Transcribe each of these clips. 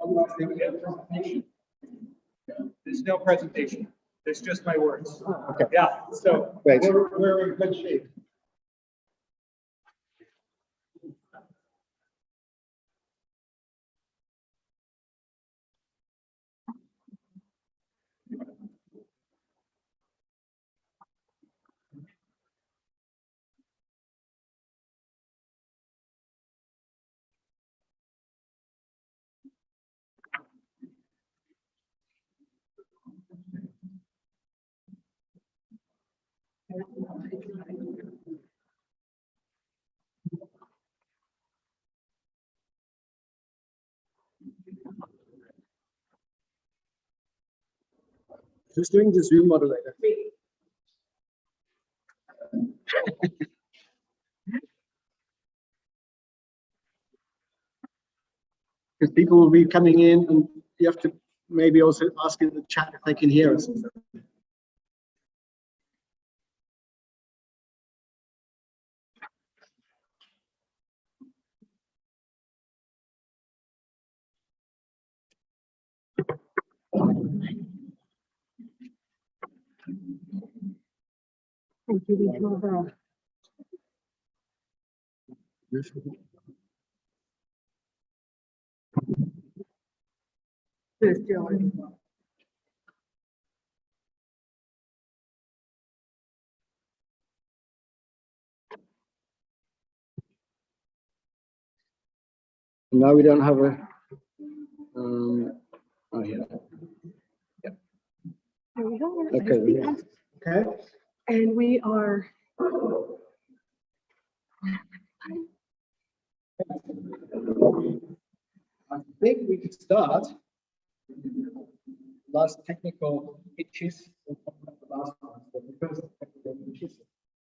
Otherwise, they would have a presentation. There's no presentation. There's just my words. Okay. Yeah. So Great. we're in good shape. Who's doing the Zoom moderator? Because people will be coming in, and you have to maybe also ask in the chat if they can hear us. Now we don't have a. Oh yeah. Yeah. There we go. Okay. Yeah. Okay. And we are. I think we could start. Last technical hitches. The last one, so the first technical hitches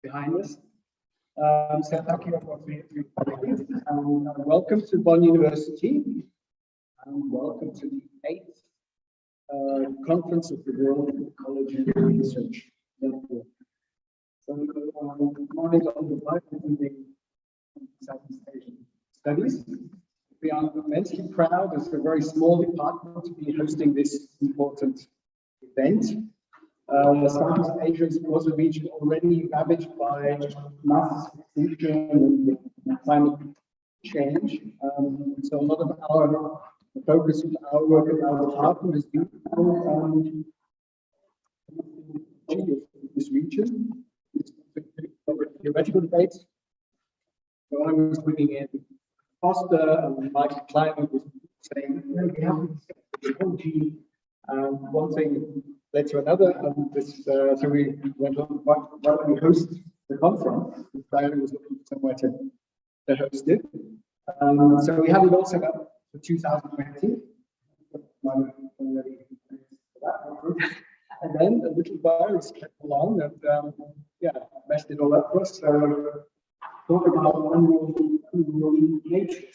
behind us. So thank you for coming. Welcome to Bonn University, and welcome to the 8th Conference of the World Ecology and Research Network. So, morning on the live meeting Southeast Asian Studies. We are immensely proud as a very small department to be hosting this important event. Southeast Asia was a region already ravaged by mass extinction and climate change. So a lot of our focus of our work and our department has been on this region. It's theoretical debates. So I was living in Foster, and Michael Klein was saying, we have ecology, one thing led to another, and this, so we went on, why don't we host the conference? Diana was looking for somewhere to host it. So we had it all set up for 2020. And then a little virus came along and yeah, messed it all up for us. So talk about unruly nature.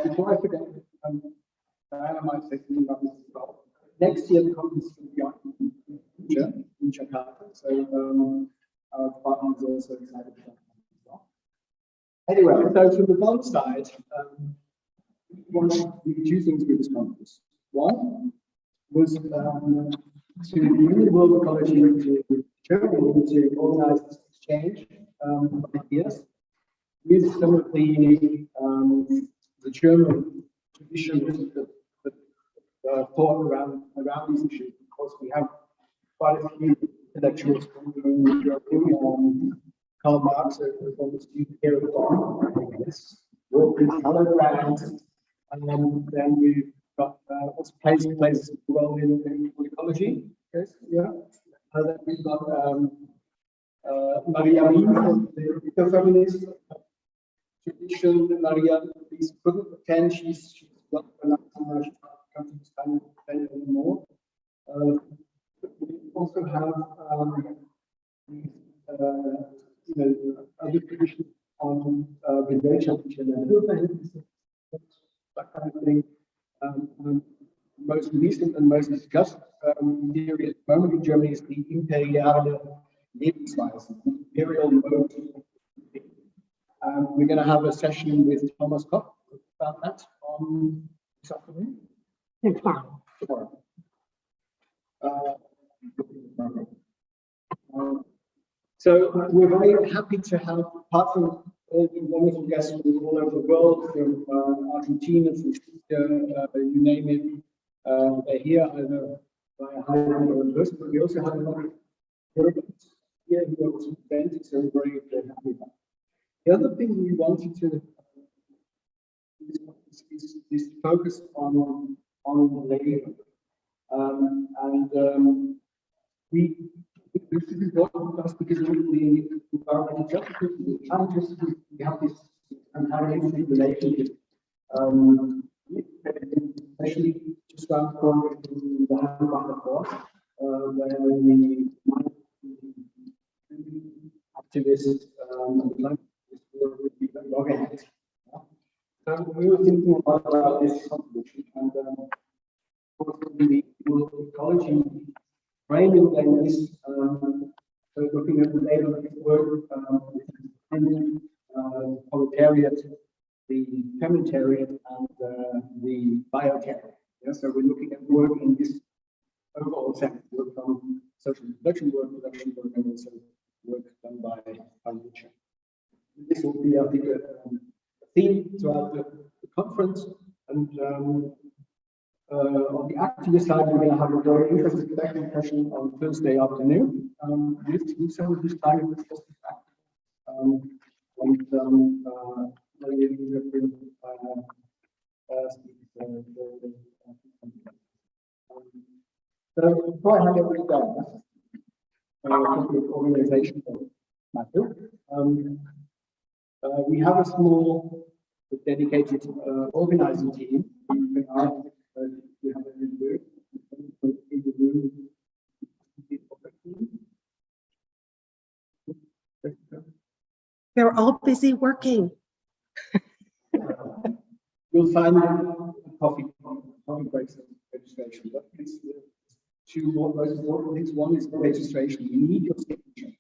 Before I forget, Diana might say something about this as well. Next year, the conference will be on in Jakarta. So our department is also excited about that as well. Anyway, so from the Bonn side, we wanted to do two things with this conference. One was to bring the world ecology to Germany to organize this exchange of ideas with some of the German traditions that thought around these issues. Of course, we have quite a few intellectuals from Germany. Karl Marx was on the student here at Bonn. This work is colored around, and then we've got also plays a role in ecology. Yes, yeah. And then we've got Maria from the ecofeminist tradition. Maria, please couldn't attend. She's not come to this kind of event anymore. We also have other traditions on relationship that kind of thing. Most recent and most discussed theory at the moment in Germany is the imperial Lebensweise, the imperial mode. We're going to have a session with Thomas Koch, about that on this afternoon. Tomorrow. Tomorrow. So we're very happy to have, apart from all the wonderful guests from all over the world, from Argentina, from you name it, they're here either by high number in person, but we also have a lot of Europeans here who are also presenting, so we're very happy about. The other thing we wanted to is focus on labor. This is important to us because the environmental justice, the challenges, we have this comparative relationship, especially just around the corner in the Hamburger Forest, where the activists will be organized. So we were thinking about this solution, and the ecology framing then is so looking at the labor work, the Proletariat, the Planetary, and the Biotech. Yeah, so we're looking at work in this overall sense, work from social production work, and also work done by nature. This will be, I think, a theme throughout the conference, and on the activist side, we're going to have a very interesting second session on Thursday afternoon with some of this time. So before I hand over to Dan, organizational matter, we have a small dedicated organizing team. You can ask if you have any work in the room. They're all busy working. You'll find coffee breaks and registration. But please, two more most important things. One is the registration. You need your signature.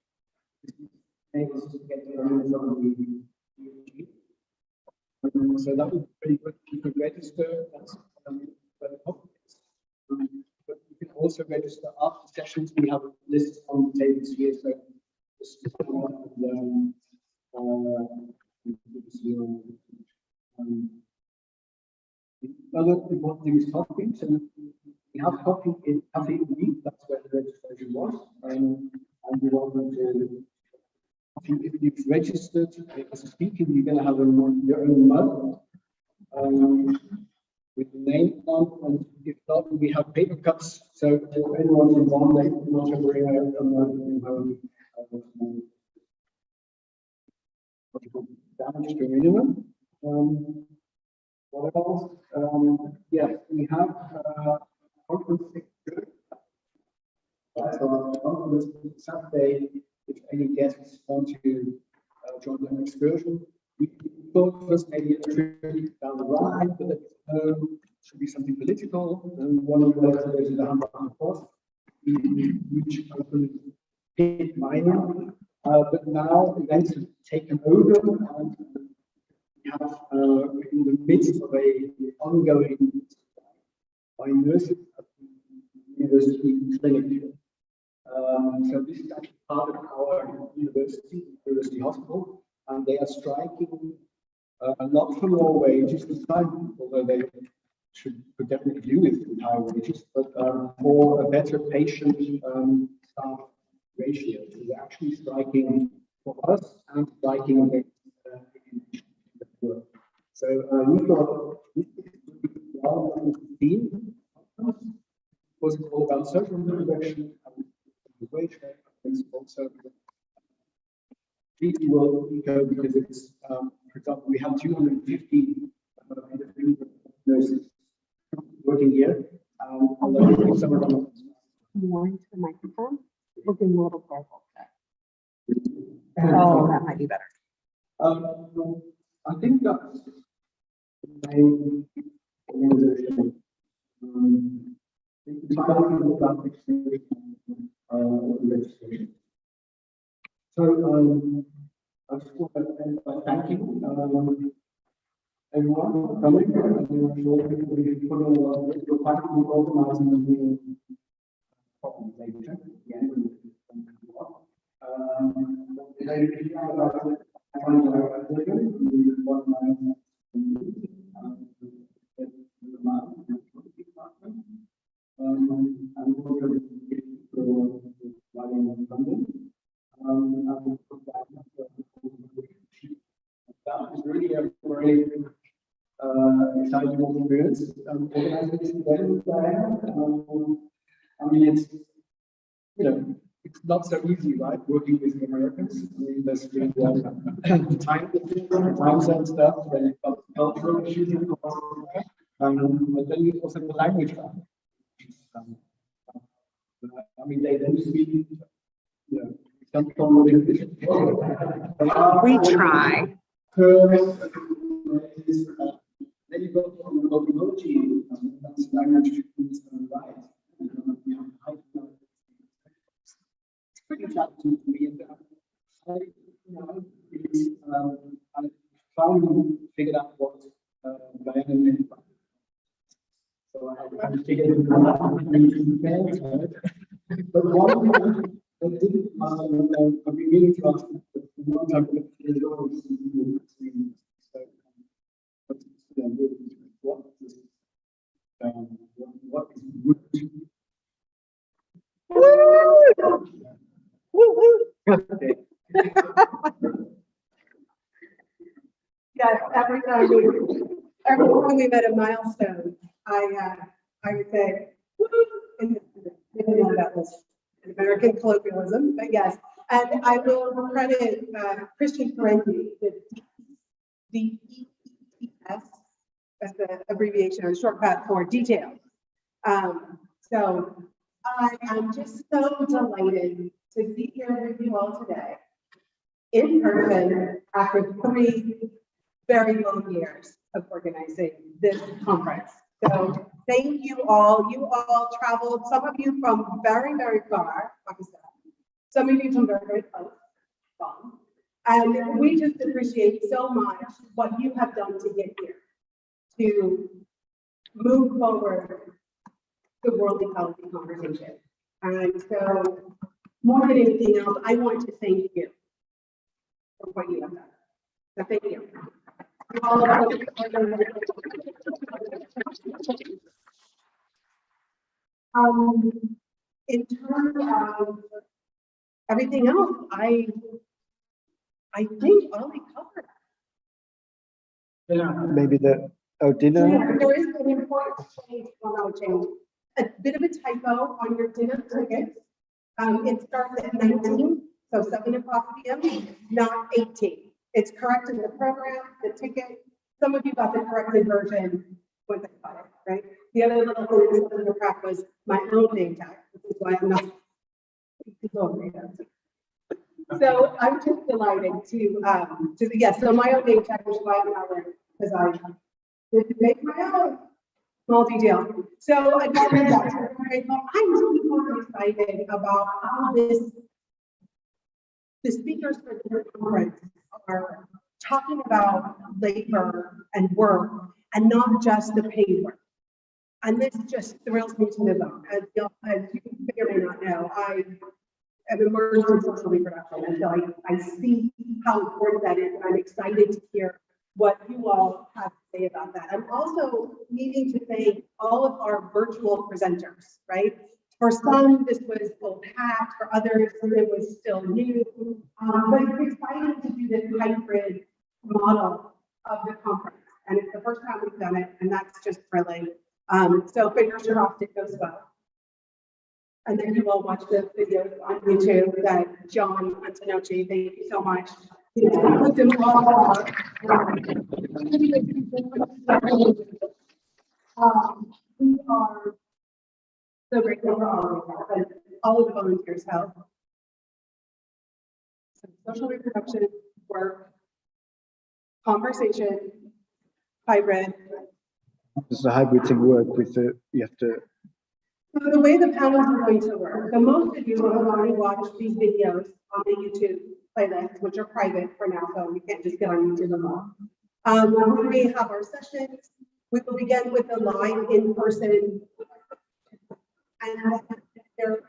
So that would be pretty good. You could register. That's but you can also register after sessions. We have a list on the tables here. So just the other important thing is coffee. So we have coffee in Cafe Week. That's where the registration was. And we want them to. If you've registered as a speaker, you're going to have your own mug with the name on, and if not, we have paper cups. So if anyone's in one, they can also bring a mug damage to a minimum. What else? Yes, we have conference Saturday. If any guests want to join an excursion, we thought first maybe a trip down the line, but it should be something political. And one of the ways to go to the Hamburger Forest, which opened pit mining, but now events have taken over, and we have in the midst of a ongoing by university clinic. So this is actually part of our university hospital, and they are striking not for lower wages this time, although they could definitely do with higher wages, but for a better patient staff ratio. So they're actually striking for us and striking against the work. So we thought this is the theme. Of course, it's all about social reproduction and the wage rate, also world eco, because it's, for example, we have 250 nurses working here. Although some of them More into the microphone. Looking a little purple. Oh, that might be better. I think that's the main organization. Registration. So I just want to end by thanking everyone for coming. I'm sure we put a lot of work. You'll find people organizing the meeting probably later. Yeah. That was really a very exciting experience. Organizing this event, I mean, it's, you know, it's not so easy, right? Working with the Americans. I mean, there's really time difference, time zone stuff, and you've got cultural issues, of course. But then you also have the language barrier. I mean, they don't speak, you know, some form of English. We try. Then you go from ecology, that's language is right. It's pretty challenging to me. I finally figured out what Diana meant by it. So I figured it out. But one thing that didn't, I've been meaning to ask for a long time, but what is root? Yes, every time we met a milestone, I would say, woo, and that was an American colloquialism, but yes. And I will credit Christian Parenti, the DES, as the abbreviation or shortcut for details. So I am just so delighted to be here with you all today in person after 3 very long years of organizing this conference. So thank you all. You all traveled, some of you from very, very far, Pakistan. Some of you from very, very close. And we just appreciate so much what you have done to get here, to move forward the world ecology conversation. And so, more than anything else, I want to thank you for what you have done. So thank you. In terms of everything else, I think Ollie covered. Yeah, maybe the dinner. Yeah, there is an important change, well, not a change, a bit of a typo on your dinner ticket. It starts at 19, so 7 o'clock p.m., not 18. It's correct in the program, the ticket. Some of you got the corrected version once I got it, right? The other little thing that was in the prep was my own name tag, which is why I'm not. So I'm just delighted to yes, so my own name tag, which is why I'm not wearing, because I didn't make my own small detail. So again, I'm super excited about how the speakers for the conference are talking about labor and work and not just the paid work. And this just thrills me to the bone. As you may or may not know, I am immersed in social reproduction, and so I see how important that is, and I'm excited to hear what you all have to say about that. I'm also needing to thank all of our virtual presenters, right? For some, this was full packed, for others, it was still new. But it's exciting to do this hybrid model of the conference. And it's the first time we've done it, and that's just thrilling. So fingers crossed it goes well. And then you all watch the videos on YouTube that John Antinochi, thank you so much. We are so grateful for all of the volunteers' help. So social reproduction, work, conversation, hybrid. Does the hybrid thing work with the, you have to? So the way the panels are going to work, so most of you will have already watched these videos on the YouTube playlist, which are private for now, so you can't just get on YouTube and all. When we have our sessions, we will begin with the live in-person, and then the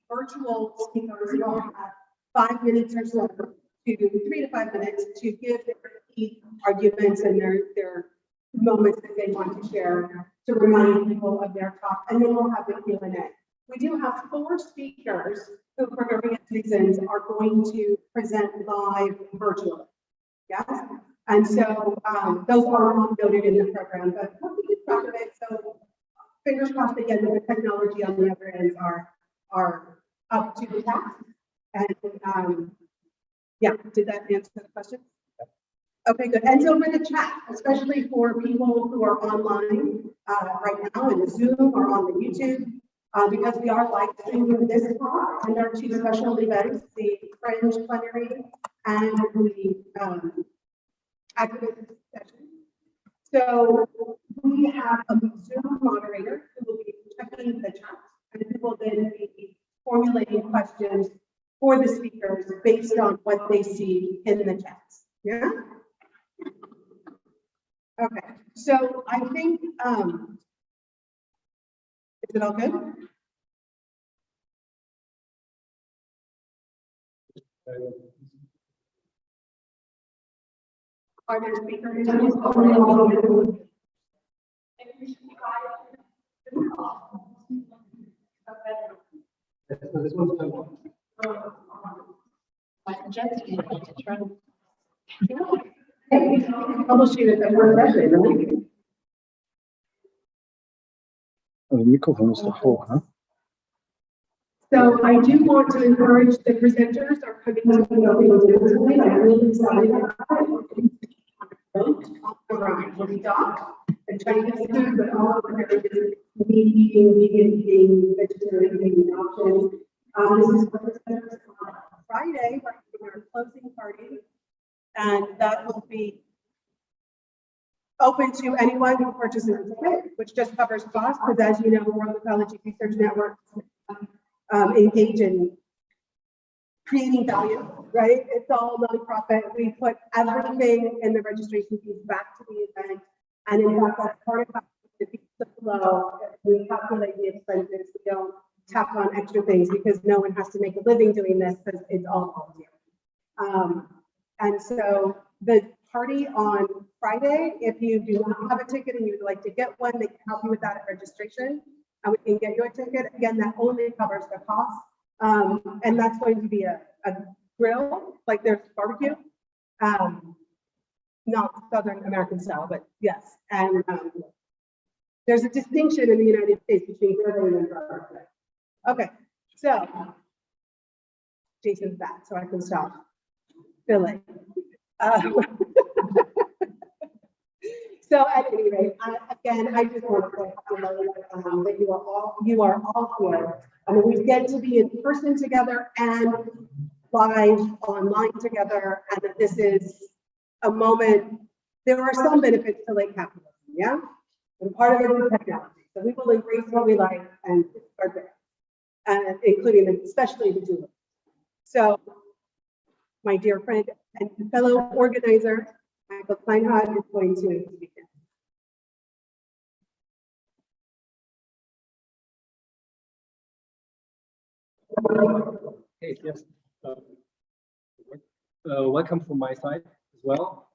virtual speakers will have 5 minutes or so, to 3 to 5 minutes, to give their key arguments and their moments that they want to share to remind people of their talk, and then we'll have the Q&A. We do have 4 speakers who, for various reasons, are going to present live virtually. Yes, and so those are not noted in the program, but we'll keep track of it. So fingers crossed again that the technology on the other ends are up to the task. And yeah, did that answer the question? Okay, good. And so for the chat, especially for people who are online right now in the Zoom or on the YouTube, because we are live streaming this talk and our 2 special events, the Fringe Plenary and the academic session. So we have a Zoom moderator who will be checking the chat and who will then be formulating questions for the speakers based on what they see in the chats. Yeah? Okay, so I think, is it all good? Are there speakers? This one's done. Publishing it at first session, right? Also Mikrofon ist doch hoch, ne? So I do want to encourage the presenters are coming to the open tonight. I'm really excited about it. We'll be doc and Chinese food, but all of the meat eating, vegan eating, vegetarian eating options. This is for the presenters on Friday. We're having our closing party, and that will be open to anyone who purchases a ticket, which just covers costs, because as you know, World Ecology Research Network engage in creating value, right? It's all nonprofit. We put everything in the registration fees back to the event, and in fact, that's part of how the flow. We calculate the expenses. We don't tack on extra things because no one has to make a living doing this because it's all volunteer. And so the party on Friday, if you do not have a ticket and you'd like to get one, they can help you with that at registration. And we can get you a ticket. Again, that only covers the cost. And that's going to be a grill, like there's barbecue. Not Southern American style, but yes. And there's a distinction in the United States between grilling and barbecue. Okay, so Jason's back, so I can stop filling. So at any rate, again, I just want to say that you are all here. I mean, we get to be in person together and live online together, and that this is a moment. There are some benefits to late capitalism, yeah, and part of it is technology. So we will embrace what we like and start there, and including especially the doula. So, my dear friend and fellow organizer, Michael Klein is going to speak now. Okay, yes. Welcome from my side as well.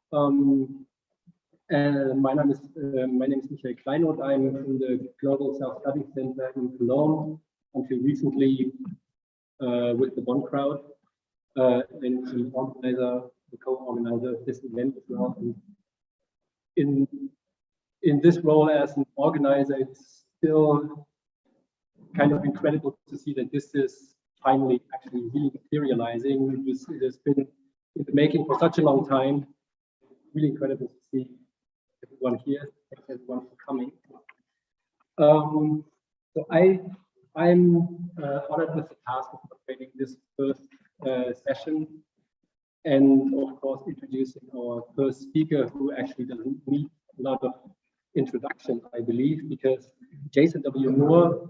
And my name is Michael Klein. I'm from the Global Self-Study Center in Cologne until recently with the Bonn crowd and the organizer, the co-organizer of this event as well. And in this role as an organizer, it's still kind of incredible to see that this is finally actually really materializing. It has been in the making for such a long time. Really incredible to see everyone here. Thanks everyone for coming. So I'm honored with the task of moderating this first session, and of course introducing our first speaker, who actually doesn't need a lot of introduction, I believe, because Jason W. Moore,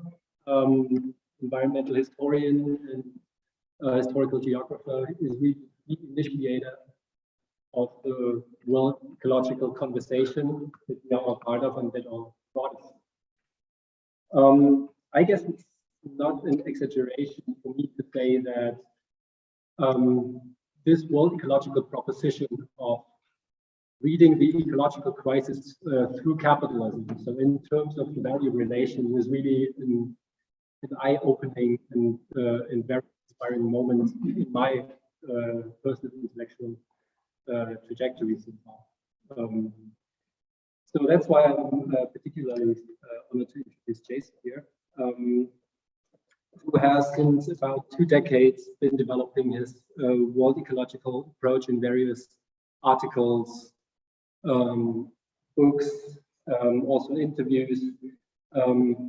environmental historian and historical geographer, is really the initiator of the world ecological conversation that we are all part of and that all brought us. I guess it's not an exaggeration for me to say that this world ecological proposition of reading the ecological crisis through capitalism, so in terms of the value relation, was really an eye-opening and very inspiring moment in my personal intellectual trajectory so far. So that's why I'm particularly honored to introduce Jason here, who has since about 2 decades been developing his world ecological approach in various articles, books, also interviews,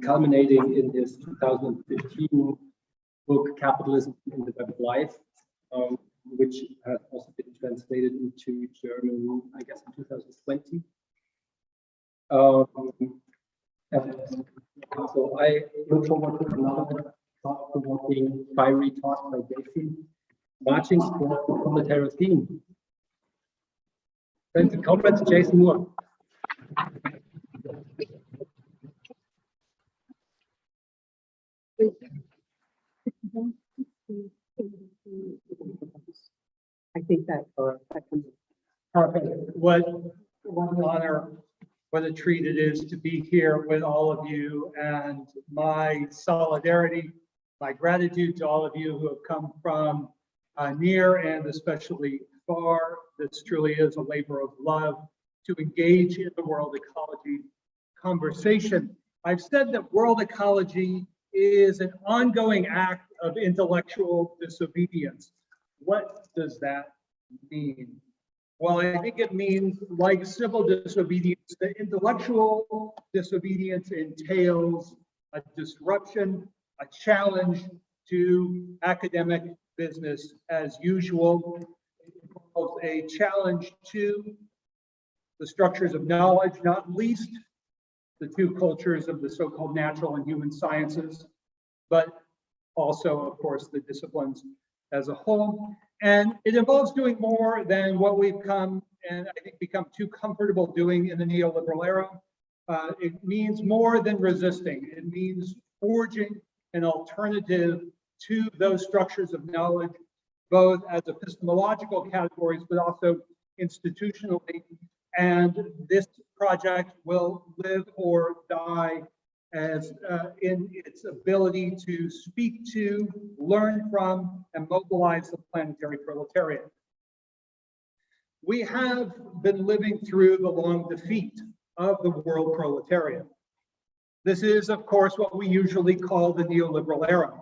culminating in his 2015 book, Capitalism in the Web of Life, which has also been translated into German, I guess, in 2020. And so I look forward to another thought-provoking, fiery talk by Jason, marching toward the Planetary theme. Friends and comrades, Jason Moore. I think that comes. Perfect. What an honor, what a treat it is to be here with all of you, and my solidarity, my gratitude to all of you who have come from near and especially far. This truly is a labor of love to engage in the world ecology conversation. I've said that world ecology is an ongoing act of intellectual disobedience. What does that mean? Well, I think it means, like civil disobedience, that intellectual disobedience entails a disruption, a challenge to academic business as usual. It involves a challenge to the structures of knowledge, not least the 2 cultures of the so-called natural and human sciences, but also, of course, the disciplines as a whole. And it involves doing more than what we've come and I think become too comfortable doing in the neoliberal era. It means more than resisting. It means forging an alternative to those structures of knowledge, both as epistemological categories, but also institutionally. And this project will live or die as in its ability to speak to, learn from, and mobilize the planetary proletariat. We have been living through the long defeat of the world proletariat. This is, of course, what we usually call the neoliberal era.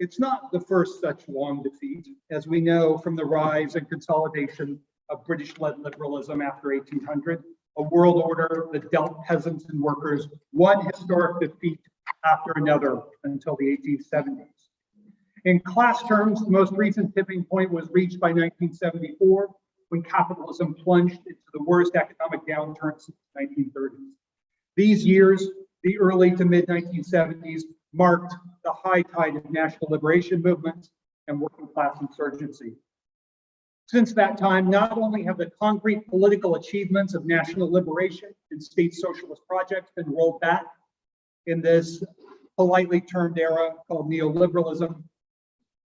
It's not the first such long defeat, as we know from the rise and consolidation of British-led liberalism after 1800, a world order that dealt peasants and workers one historic defeat after another until the 1870s. In class terms, the most recent tipping point was reached by 1974, when capitalism plunged into the worst economic downturn since the 1930s. These years, the early to mid 1970s, marked the high tide of national liberation movements and working class insurgency. Since that time, not only have the concrete political achievements of national liberation and state socialist projects been rolled back in this politely termed era called neoliberalism,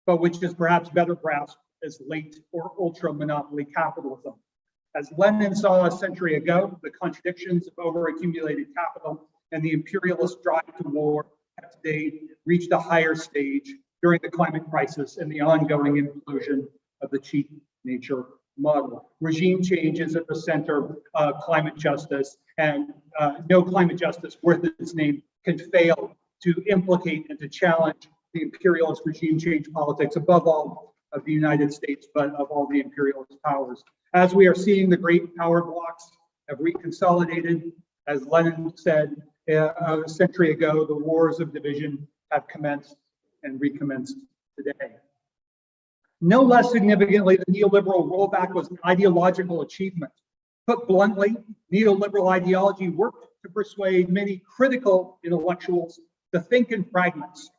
but which is perhaps better grasped as late or ultra-monopoly capitalism. As Lenin saw a century ago, the contradictions of overaccumulated capital and the imperialist drive to war have today reached a higher stage during the climate crisis and the ongoing implosion of the cheap nature model. Regime change is at the center of climate justice, and no climate justice worth its name can fail to implicate and to challenge the imperialist regime change politics, above all of the United States, but of all the imperialist powers. As we are seeing, the great power blocks have reconsolidated. As Lenin said a century ago, the wars of division have commenced and recommenced today. No less significantly, the neoliberal rollback was an ideological achievement. Put bluntly, neoliberal ideology worked to persuade many critical intellectuals to think in fragments,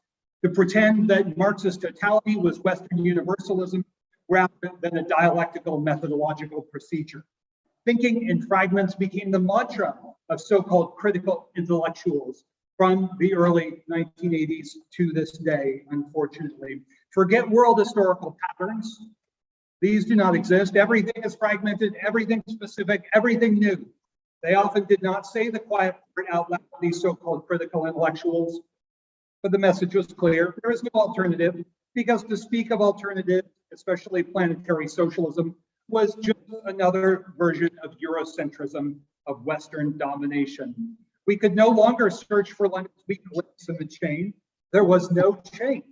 to pretend that Marxist totality was Western universalism, rather than a dialectical methodological procedure. Thinking in fragments became the mantra of so-called critical intellectuals from the early 1980s to this day, unfortunately. Forget world historical patterns. These do not exist. Everything is fragmented, everything specific, everything new. They often did not say the quiet part out loud, these so-called critical intellectuals, but the message was clear. There is no alternative, because to speak of alternative, especially planetary socialism, was just another version of Eurocentrism, of Western domination. We could no longer search for Lenin's weak links in the chain. There was no chain.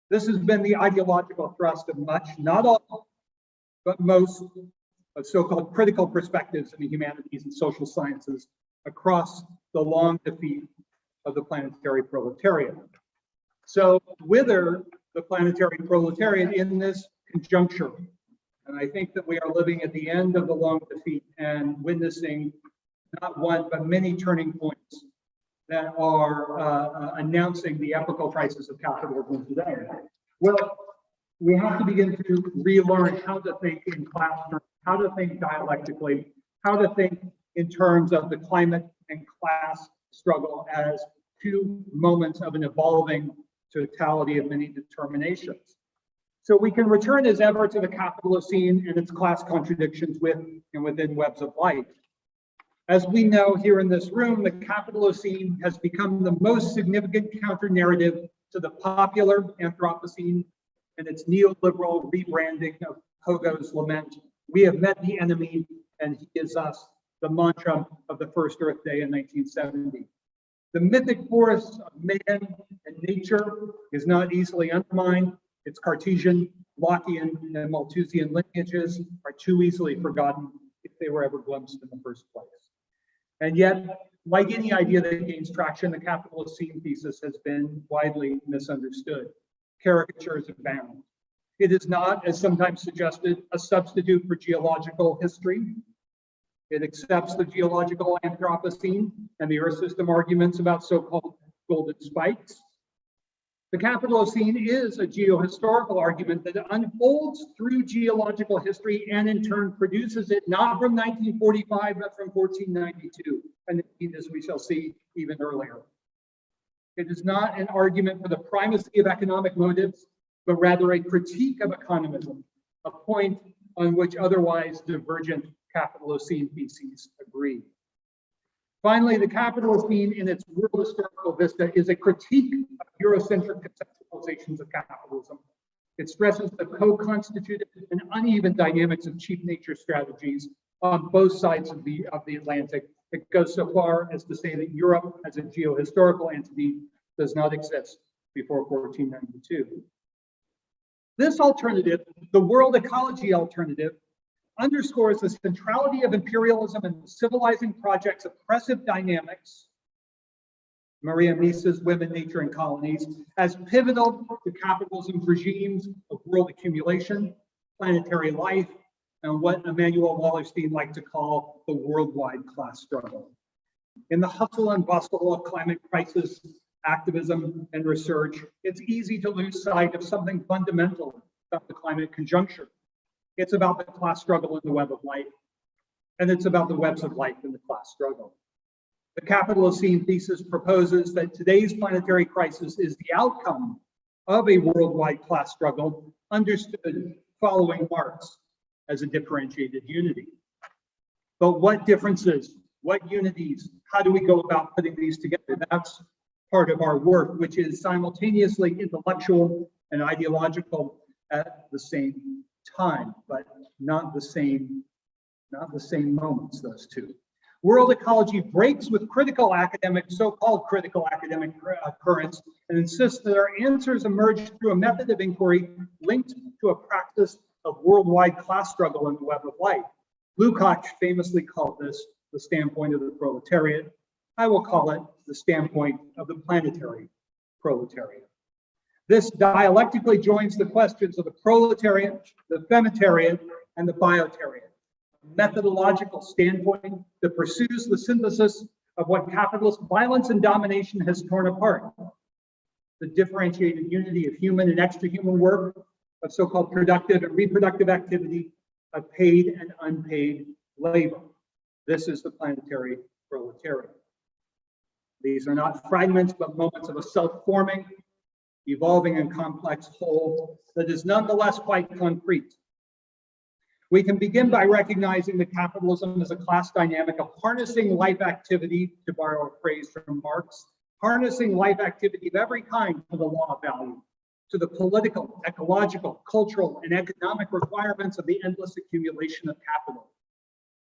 This has been the ideological thrust of much, not all, but most of so-called critical perspectives in the humanities and social sciences across the long defeat of the planetary proletariat. So wither the planetary proletariat in this conjuncture. And I think that we are living at the end of the long defeat and witnessing not one, but many turning points that are announcing the epochal crisis of capitalism today. Well, we have to begin to relearn how to think in class terms, how to think dialectically, how to think in terms of the climate and class struggle as two moments of an evolving totality of many determinations. So we can return as ever to the Capitalocene and its class contradictions with and within webs of light. As we know here in this room, the Capitalocene has become the most significant counter-narrative to the popular Anthropocene and its neoliberal rebranding of Pogo's lament. We have met the enemy and he is us, the mantra of the first Earth Day in 1970. The mythic force of man and nature is not easily undermined. Its Cartesian, Lockean, and Malthusian lineages are too easily forgotten if they were ever glimpsed in the first place. And yet, like any idea that gains traction, the Capitalocene thesis has been widely misunderstood. Caricatures abound. It is not, as sometimes suggested, a substitute for geological history. It accepts the geological Anthropocene and the Earth system arguments about so-called golden spikes. The Capitalocene is a geohistorical argument that unfolds through geological history and in turn produces it not from 1945, but from 1492, and indeed, as we shall see, even earlier. It is not an argument for the primacy of economic motives, but rather a critique of economism, a point on which otherwise divergent Capitalocene theses agree. Finally, the Capitalocene in its world historical vista is a critique of Eurocentric conceptualizations of capitalism. It stresses the co-constituted and uneven dynamics of cheap nature strategies on both sides of the Atlantic. It goes so far as to say that Europe as a geohistorical entity does not exist before 1492. This alternative, the world ecology alternative, underscores the centrality of imperialism and civilizing projects' oppressive dynamics, Maria Mies's Women, Nature, and Colonies, as pivotal to capitalism's regimes of world accumulation, planetary life, and what Emanuel Wallerstein liked to call the worldwide class struggle. In the hustle and bustle of climate crisis, activism, and research, it's easy to lose sight of something fundamental about the climate conjuncture. It's about the class struggle in the web of life, and it's about the webs of life in the class struggle. The Capitalocene thesis proposes that today's planetary crisis is the outcome of a worldwide class struggle understood following Marx as a differentiated unity. But what differences, what unities, how do we go about putting these together? That's part of our work, which is simultaneously intellectual and ideological at the same time, but not the same moments, those two. World ecology breaks with critical academic, so-called critical academic currents and insists that our answers emerge through a method of inquiry linked to a practice of worldwide class struggle in the web of life. Lukács famously called this the standpoint of the proletariat. I will call it the standpoint of the planetary proletariat. This dialectically joins the questions of the proletariat, the femitariat, and the biotariat. A methodological standpoint that pursues the synthesis of what capitalist violence and domination has torn apart. The differentiated unity of human and extra-human work, of so-called productive and reproductive activity, of paid and unpaid labor. This is the planetary proletariat. These are not fragments, but moments of a self-forming, evolving and complex whole that is nonetheless quite concrete. We can begin by recognizing that capitalism is a class dynamic of harnessing life activity, to borrow a phrase from Marx, harnessing life activity of every kind for the law of value, to the political, ecological, cultural, and economic requirements of the endless accumulation of capital.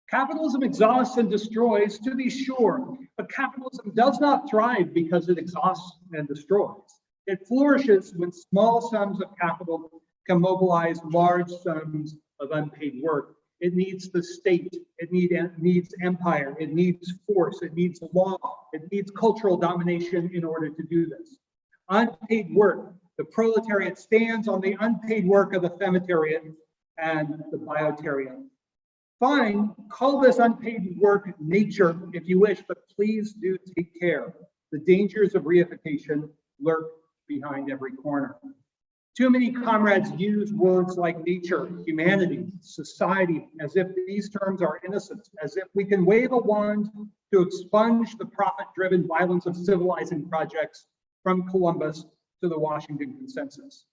Capitalism exhausts and destroys, to be sure, but capitalism does not thrive because it exhausts and destroys. It flourishes when small sums of capital can mobilize large sums of unpaid work. It needs the state, it needs empire, it needs force, it needs law, it needs cultural domination in order to do this. Unpaid work. The proletariat stands on the unpaid work of the femitariat and the biotariat. Fine, call this unpaid work nature if you wish, but please do take care. The dangers of reification lurk behind every corner. Too many comrades use words like nature, humanity, society, as if these terms are innocent, as if we can wave a wand to expunge the profit-driven violence of civilizing projects from Columbus to the Washington Consensus.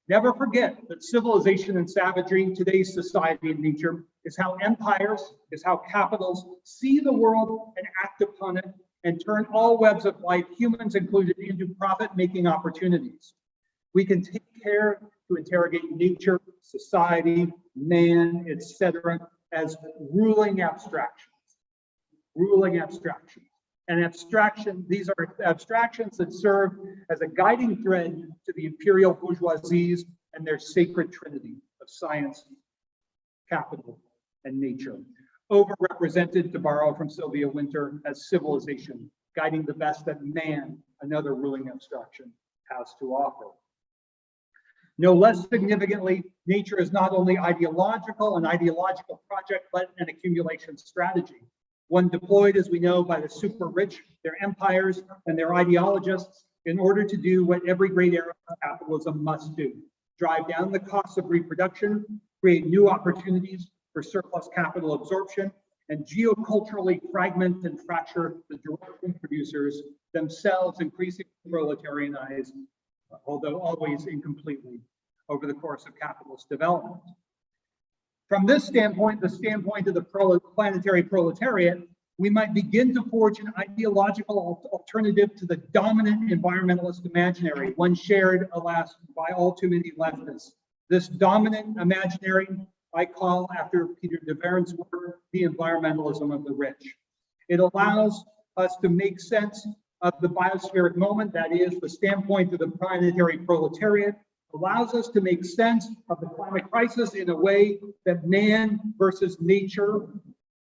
Never forget that civilization and savagery, today's society and nature, is how empires, is how capitals see the world and act upon it and turn all webs of life, humans included, into profit-making opportunities. We can take care to interrogate nature, society, man, etc., as ruling abstractions. Ruling abstractions. And these are abstractions that serve as a guiding thread to the imperial bourgeoisies and their sacred trinity of science, capital, and nature. Overrepresented, to borrow from Sylvia Wynter, as civilization, guiding the best that man, another ruling abstraction, has to offer. No less significantly, nature is not only an ideological project, but an accumulation strategy. One deployed, as we know, by the super rich, their empires, and their ideologists in order to do what every great era of capitalism must do: drive down the costs of reproduction, create new opportunities for surplus capital absorption, and geoculturally fragment and fracture the direct producers, themselves increasingly proletarianized, although always incompletely, over the course of capitalist development. From this standpoint, the standpoint of the planetary proletariat, we might begin to forge an ideological alternative to the dominant environmentalist imaginary, one shared, alas, by all too many leftists. This dominant imaginary I call, after Peter de Veren's work, the environmentalism of the rich. It allows us to make sense of the biospheric moment, that is, the standpoint of the planetary proletariat, allows us to make sense of the climate crisis in a way that man versus nature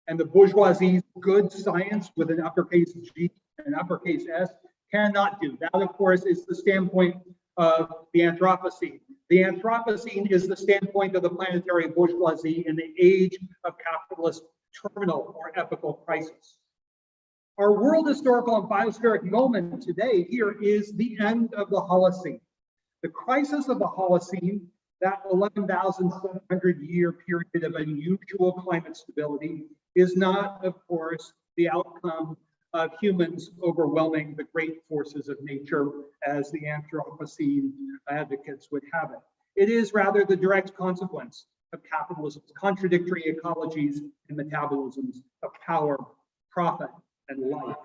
and the bourgeoisie's good science with an uppercase G and uppercase S cannot do. That, of course, is the standpoint of the Anthropocene. The Anthropocene is the standpoint of the planetary bourgeoisie in the age of capitalist terminal or epochal crisis. Our world historical and biospheric moment today here is the end of the Holocene. The crisis of the Holocene, that 11,700 year period of unusual climate stability, is not, of course, the outcome of humans overwhelming the great forces of nature, as the Anthropocene advocates would have it. It is rather the direct consequence of capitalism's contradictory ecologies and metabolisms of power, profit, and life.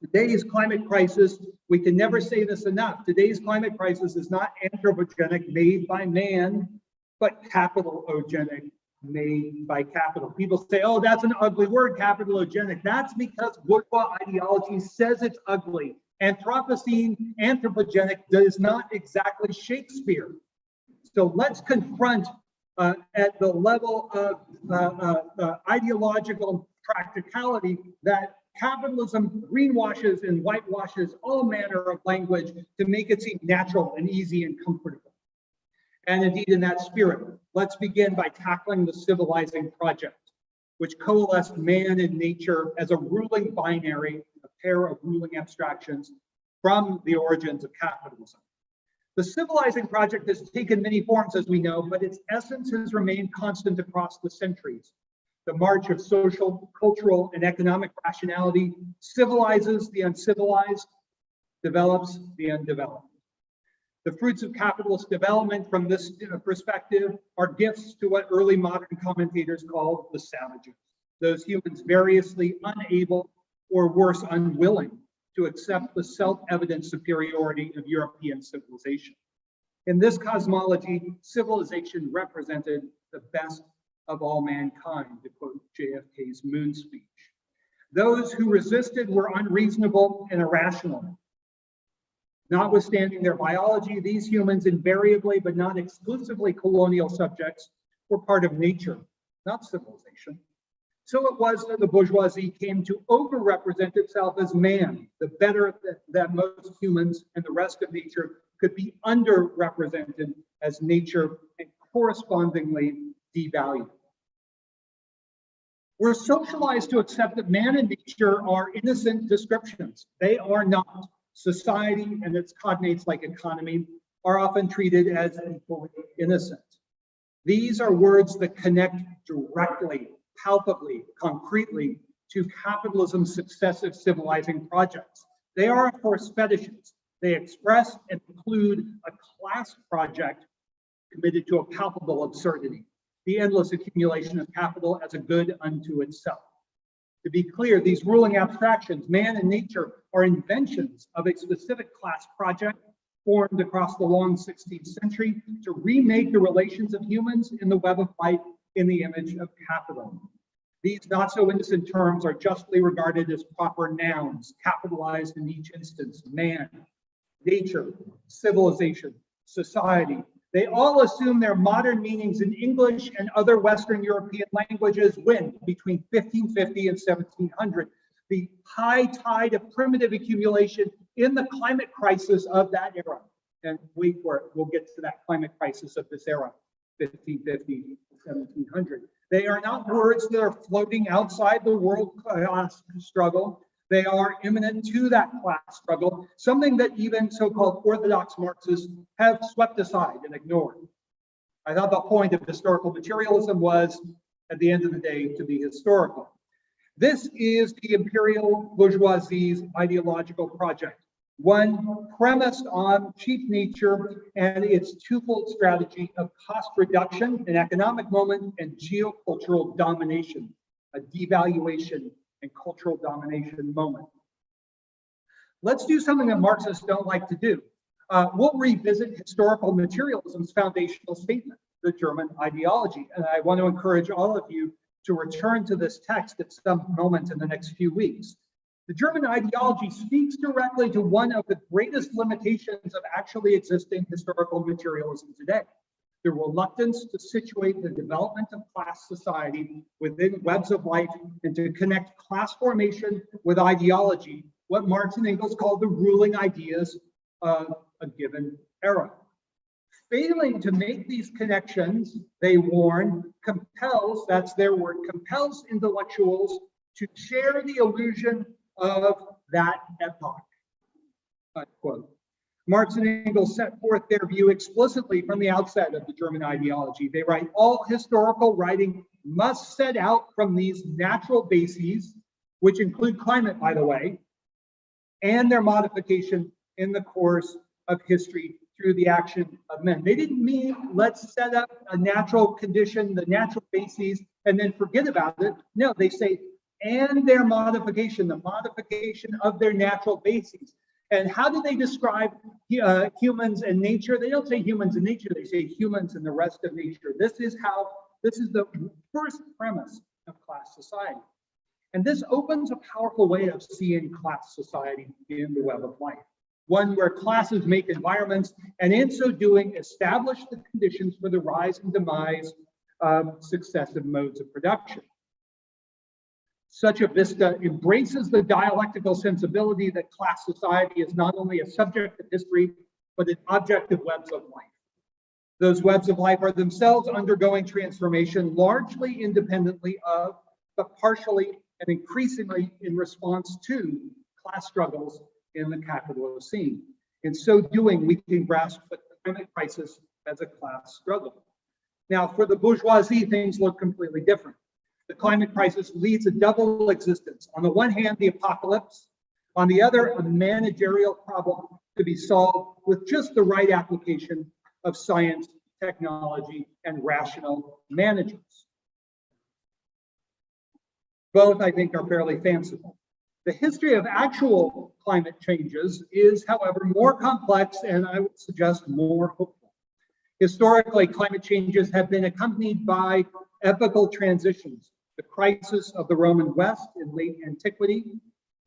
Today's climate crisis, we can never say this enough, today's climate crisis is not anthropogenic, made by man, but capitalogenic, made by capital. People say, oh, that's an ugly word, capitalogenic. That's because bourgeois ideology says it's ugly. Anthropocene, anthropogenic is not exactly Shakespeare. So let's confront at the level of ideological practicality that capitalism greenwashes and whitewashes all manner of language to make it seem natural and easy and comfortable. And indeed, in that spirit, let's begin by tackling the civilizing project, which coalesced man and nature as a ruling binary, a pair of ruling abstractions from the origins of capitalism. The civilizing project has taken many forms, as we know, but its essence has remained constant across the centuries. The march of social, cultural, and economic rationality civilizes the uncivilized, develops the undeveloped. The fruits of capitalist development from this perspective are gifts to what early modern commentators called the savages, those humans variously unable or worse, unwilling to accept the self-evident superiority of European civilization. In this cosmology, civilization represented the best of all mankind, to quote JFK's moon speech. Those who resisted were unreasonable and irrational. Notwithstanding their biology, these humans, invariably but not exclusively colonial subjects, were part of nature, not civilization. So it was that the bourgeoisie came to overrepresent itself as man, the better that most humans and the rest of nature could be underrepresented as nature and correspondingly devalued. We're socialized to accept that man and nature are innocent descriptions. They are not. Society and its cognates like economy are often treated as equally innocent. These are words that connect directly, palpably, concretely to capitalism's successive civilizing projects. They are, of course, fetishes. They express and include a class project committed to a palpable absurdity, the endless accumulation of capital as a good unto itself. To be clear, these ruling abstractions, man and nature, are inventions of a specific class project formed across the long 16th century to remake the relations of humans in the web of life in the image of capital. These not so innocent terms are justly regarded as proper nouns, capitalized in each instance: man, nature, civilization, society. They all assume their modern meanings in English and other Western European languages when, between 1550 and 1700, the high tide of primitive accumulation in the climate crisis of that era. And we'll get to that climate crisis of this era, 1550 to 1700. They are not words that are floating outside the world class struggle. They are imminent to that class struggle, something that even so-called orthodox Marxists have swept aside and ignored. I thought the point of historical materialism was, at the end of the day, to be historical. This is the imperial bourgeoisie's ideological project, one premised on cheap nature and its twofold strategy of cost reduction, an economic moment, and geocultural domination, a devaluation and cultural domination moment. Let's do something that Marxists don't like to do. We'll revisit historical materialism's foundational statement, the German ideology. And I want to encourage all of you to return to this text at some moment in the next few weeks. The German ideology speaks directly to one of the greatest limitations of actually existing historical materialism today: the reluctance to situate the development of class society within webs of life and to connect class formation with ideology, what Marx and Engels called the ruling ideas of a given era. Failing to make these connections, they warn, compels, that's their word, compels intellectuals to share the illusion of that epoch, unquote. Marx and Engels set forth their view explicitly from the outset of the German ideology. They write, all historical writing must set out from these natural bases, which include climate, by the way, and their modification in the course of history through the action of men. They didn't mean let's set up a natural condition, the natural bases, and then forget about it. No, they say, and their modification, the modification of their natural bases. And how do they describe humans and nature? They don't say humans and nature, they say humans and the rest of nature. This is the first premise of class society. And this opens a powerful way of seeing class society in the web of life, one where classes make environments and in so doing establish the conditions for the rise and demise of successive modes of production. Such a vista embraces the dialectical sensibility that class society is not only a subject of history, but an object of webs of life. Those webs of life are themselves undergoing transformation, largely independently of, but partially and increasingly in response to class struggles in the capitalist scene. In so doing, we can grasp the climate crisis as a class struggle. Now, for the bourgeoisie, things look completely different. The climate crisis leads a double existence. On the one hand, the apocalypse. On the other, a managerial problem to be solved with just the right application of science, technology, and rational managers. Both, I think, are fairly fanciful. The history of actual climate changes is, however, more complex and I would suggest more hopeful. Historically, climate changes have been accompanied by epochal transitions. The crisis of the Roman West in late antiquity,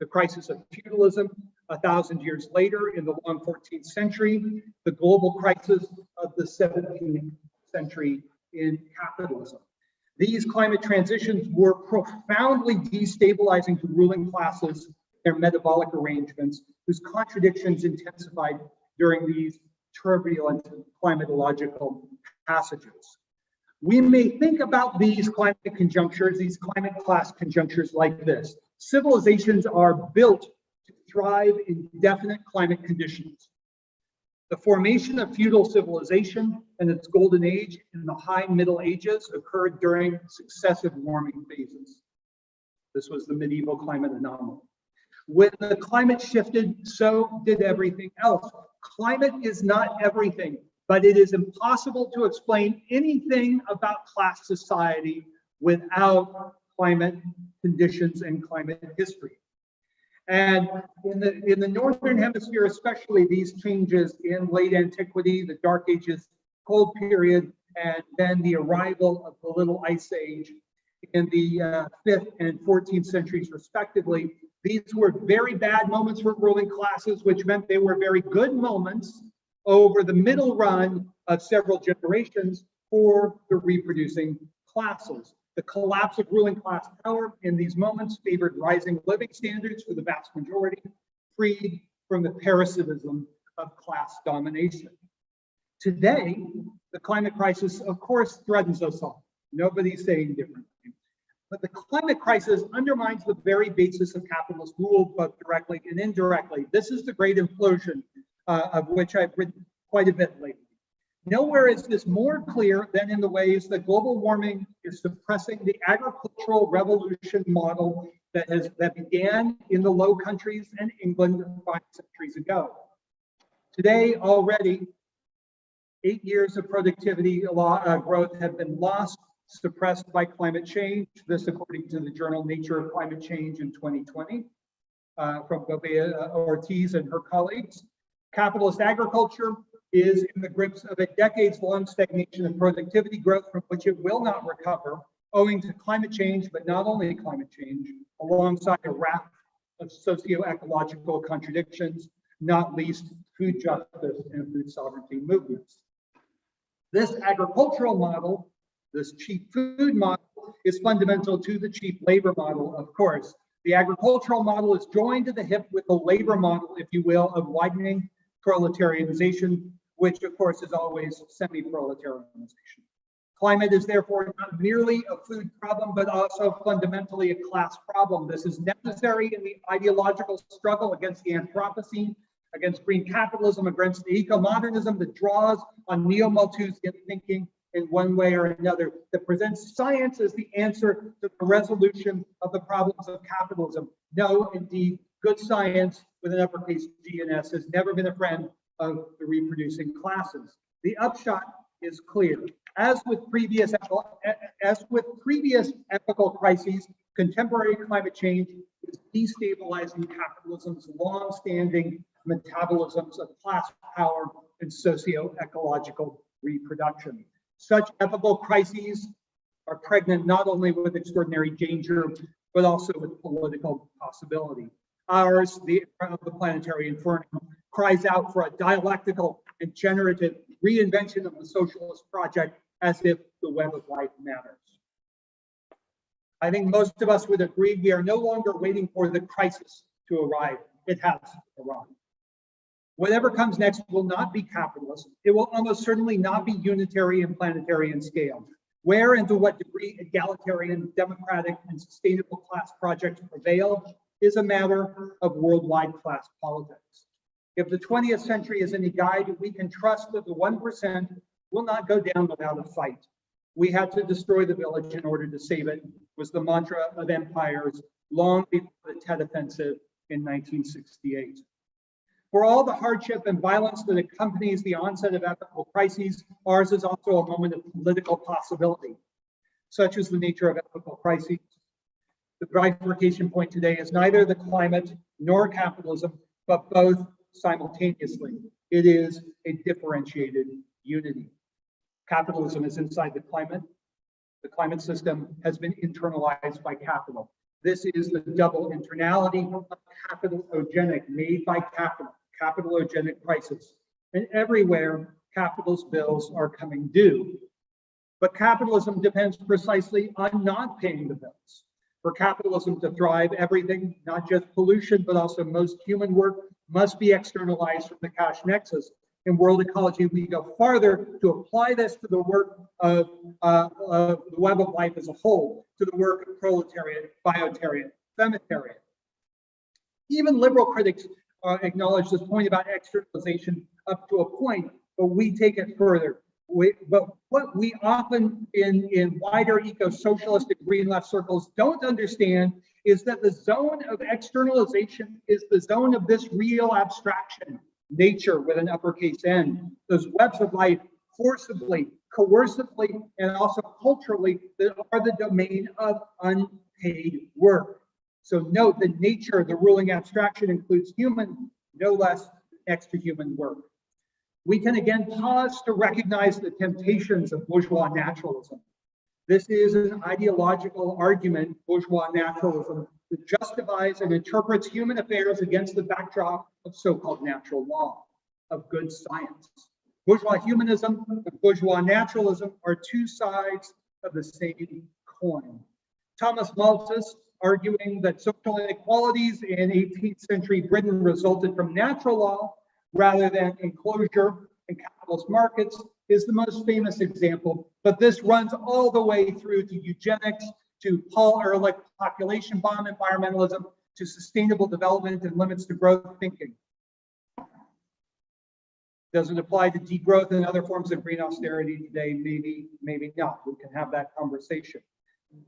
the crisis of feudalism 1,000 years later in the long 14th century, the global crisis of the 17th century in capitalism. These climate transitions were profoundly destabilizing to ruling classes, their metabolic arrangements, whose contradictions intensified during these turbulent climatological passages. We may think about these climate conjunctures, these climate class conjunctures like this. Civilizations are built to thrive in definite climate conditions. The formation of feudal civilization and its golden age in the high Middle Ages occurred during successive warming phases. This was the medieval climate anomaly. When the climate shifted, so did everything else. Climate is not everything, but it is impossible to explain anything about class society without climate conditions and climate history. And in the Northern Hemisphere, especially, these changes in late antiquity, the Dark Ages, Cold Period, and then the arrival of the Little Ice Age in the 5th and 14th centuries, respectively, these were very bad moments for ruling classes, which meant they were very good moments over the middle run of several generations for the reproducing classes. The collapse of ruling class power in these moments favored rising living standards for the vast majority, freed from the parasitism of class domination. Today, the climate crisis, of course, threatens us all. Nobody's saying differently. But the climate crisis undermines the very basis of capitalist rule, both directly and indirectly. This is the great implosion of which I've written quite a bit lately. Nowhere is this more clear than in the ways that global warming is suppressing the agricultural revolution model that began in the Low Countries and England 5 centuries ago. Today, already, 8 years of productivity growth have been lost, suppressed by climate change. This, according to the journal Nature of Climate Change in 2020, from Gobea Ortiz and her colleagues. Capitalist agriculture is in the grips of a decades-long stagnation of productivity growth from which it will not recover, owing to climate change, but not only climate change, alongside a raft of socio-ecological contradictions, not least food justice and food sovereignty movements. This agricultural model, this cheap food model, is fundamental to the cheap labor model, of course. The agricultural model is joined to the hip with the labor model, if you will, of widening proletarianization, which of course is always semi-proletarianization. Climate is therefore not merely a food problem, but also fundamentally a class problem. This is necessary in the ideological struggle against the Anthropocene, against green capitalism, against the eco-modernism that draws on neo-Malthusian thinking in one way or another, that presents science as the answer to the resolution of the problems of capitalism. No, indeed, good science with an uppercase G and S has never been a friend of the reproducing classes. The upshot is clear. As with previous epochal crises, contemporary climate change is destabilizing capitalism's long-standing metabolisms of class power and socio-ecological reproduction. Such epochal crises are pregnant not only with extraordinary danger, but also with political possibility. Ours, the planetary inferno, cries out for a dialectical and generative reinvention of the socialist project as if the web of life matters. I think most of us would agree we are no longer waiting for the crisis to arrive. It has arrived. Whatever comes next will not be capitalist. It will almost certainly not be unitary and planetary in scale. Where and to what degree egalitarian, democratic, and sustainable class projects prevail is a matter of worldwide class politics. If the 20th century is any guide, we can trust that the 1% will not go down without a fight. We had to destroy the village in order to save it, was the mantra of empires long before the Tet Offensive in 1968. For all the hardship and violence that accompanies the onset of ethical crises, ours is also a moment of political possibility. Such is the nature of ethical crises. The bifurcation point today is neither the climate nor capitalism, but both simultaneously. It is a differentiated unity. Capitalism is inside the climate. The climate system has been internalized by capital. This is the double internality of capitalogenic, made by capital, capitalogenic crisis. And everywhere, capital's bills are coming due. But capitalism depends precisely on not paying the bills. For capitalism to thrive, everything, not just pollution, but also most human work, must be externalized from the cash nexus. In world ecology, we go farther to apply this to the work of the web of life as a whole, to the work of proletariat, biotariat, femitariat. Even liberal critics acknowledge this point about externalization up to a point, but we take it further. But what we often in wider eco-socialist and green left circles don't understand is that the zone of externalization is the zone of this real abstraction, nature with an uppercase N, those webs of life forcibly, coercively, and also culturally that are the domain of unpaid work. So note that nature, the ruling abstraction, includes human, no less than extra-human work. We can again pause to recognize the temptations of bourgeois naturalism. This is an ideological argument, bourgeois naturalism, that justifies and interprets human affairs against the backdrop of so-called natural law, of good science. Bourgeois humanism and bourgeois naturalism are two sides of the same coin. Thomas Malthus, arguing that social inequalities in 18th century Britain resulted from natural law rather than enclosure and capitalist markets, is the most famous example, but this runs all the way through to eugenics, to Paul Ehrlich population bomb environmentalism, to sustainable development and limits to growth thinking. Does it apply to degrowth and other forms of green austerity today? Maybe, maybe not. We can have that conversation.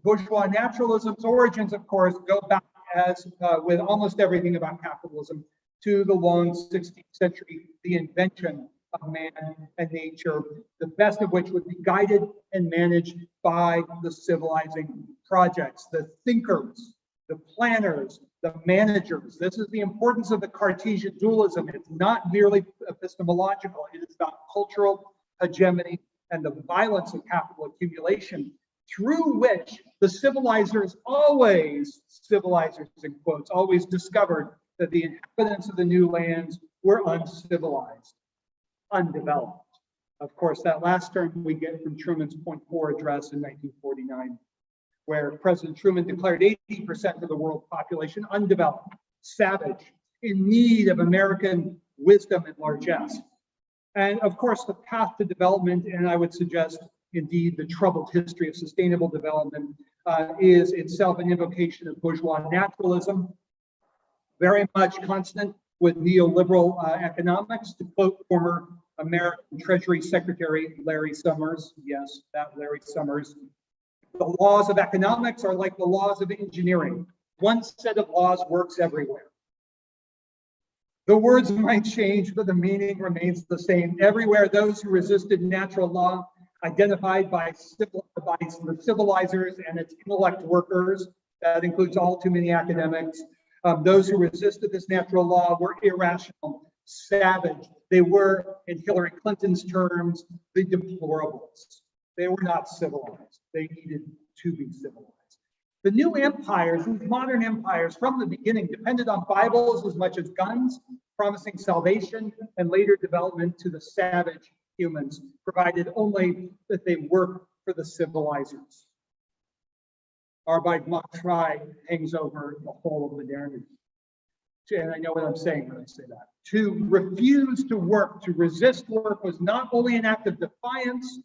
Bourgeois naturalism's origins, of course, go back, as with almost everything about capitalism, to the long 16th century, the invention of man and nature, the best of which would be guided and managed by the civilizing projects, the thinkers, the planners, the managers. This is the importance of the Cartesian dualism. It's not merely epistemological, it is about cultural hegemony and the violence of capital accumulation, through which the civilizers always, civilizers in quotes, always discovered that the inhabitants of the new lands were uncivilized, undeveloped. Of course, that last term we get from Truman's Point 4 address in 1949, where President Truman declared 80% of the world population undeveloped, savage, in need of American wisdom and largesse. And of course, the path to development, and I would suggest indeed the troubled history of sustainable development, is itself an invocation of bourgeois naturalism, very much consonant with neoliberal economics, to quote former American Treasury Secretary Larry Summers. Yes, that Larry Summers. The laws of economics are like the laws of engineering. One set of laws works everywhere. The words might change, but the meaning remains the same. Everywhere, those who resisted natural law, identified by the civilizers and its intellect workers, that includes all too many academics, those who resisted this natural law were irrational, savage. They were, in Hillary Clinton's terms, the deplorables. They were not civilized. They needed to be civilized. The new empires, these modern empires from the beginning, depended on Bibles as much as guns, promising salvation and later development to the savage humans, provided only that they work for the civilizers. Arbeit macht frei hangs over the whole of modernity. And I know what I'm saying when I say that. To refuse to work, to resist work, was not only an act of defiance,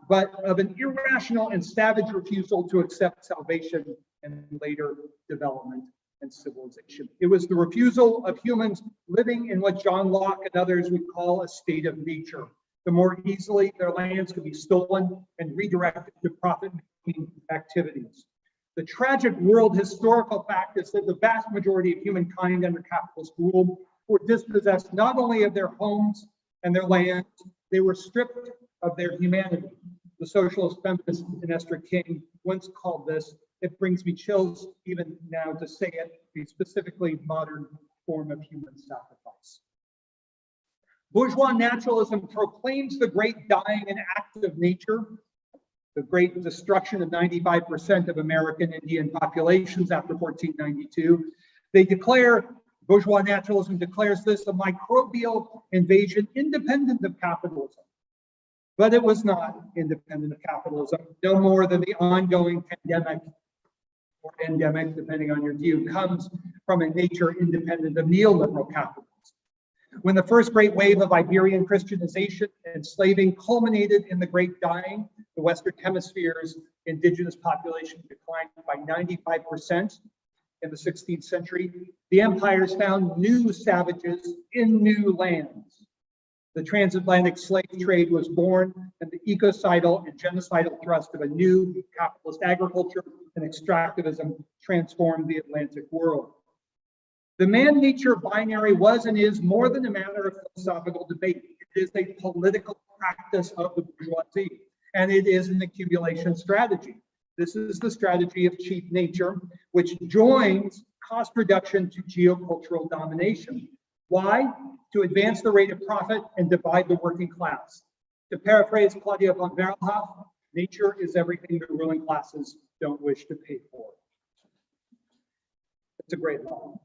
but of an irrational and savage refusal to accept salvation and later development. and civilization. It was the refusal of humans living in what John Locke and others would call a state of nature. The more easily their lands could be stolen and redirected to profit-making activities. The tragic world historical fact is that the vast majority of humankind under capitalist rule were dispossessed not only of their homes and their lands, they were stripped of their humanity. The socialist feminist Esther King once called this, it brings me chills even now to say it, a specifically modern form of human sacrifice. Bourgeois naturalism proclaims the great dying and active nature, the great destruction of 95% of American Indian populations after 1492. They declare, bourgeois naturalism declares this a microbial invasion independent of capitalism. But it was not independent of capitalism, no more than the ongoing pandemic or endemic, depending on your view, comes from a nature independent of neoliberal capitalism. When the first great wave of Iberian Christianization and enslaving culminated in the Great Dying, the Western Hemisphere's indigenous population declined by 95% in the 16th century. The empires found new savages in new lands. The transatlantic slave trade was born, and the ecocidal and genocidal thrust of a new capitalist agriculture and extractivism transformed the Atlantic world. The man-nature binary was and is more than a matter of philosophical debate. It is a political practice of the bourgeoisie, and it is an accumulation strategy. This is the strategy of cheap nature, which joins cost reduction to geocultural domination. Why? To advance the rate of profit and divide the working class. To paraphrase Claudia von Berlhoff, nature is everything the ruling classes don't wish to pay for. It's a great law.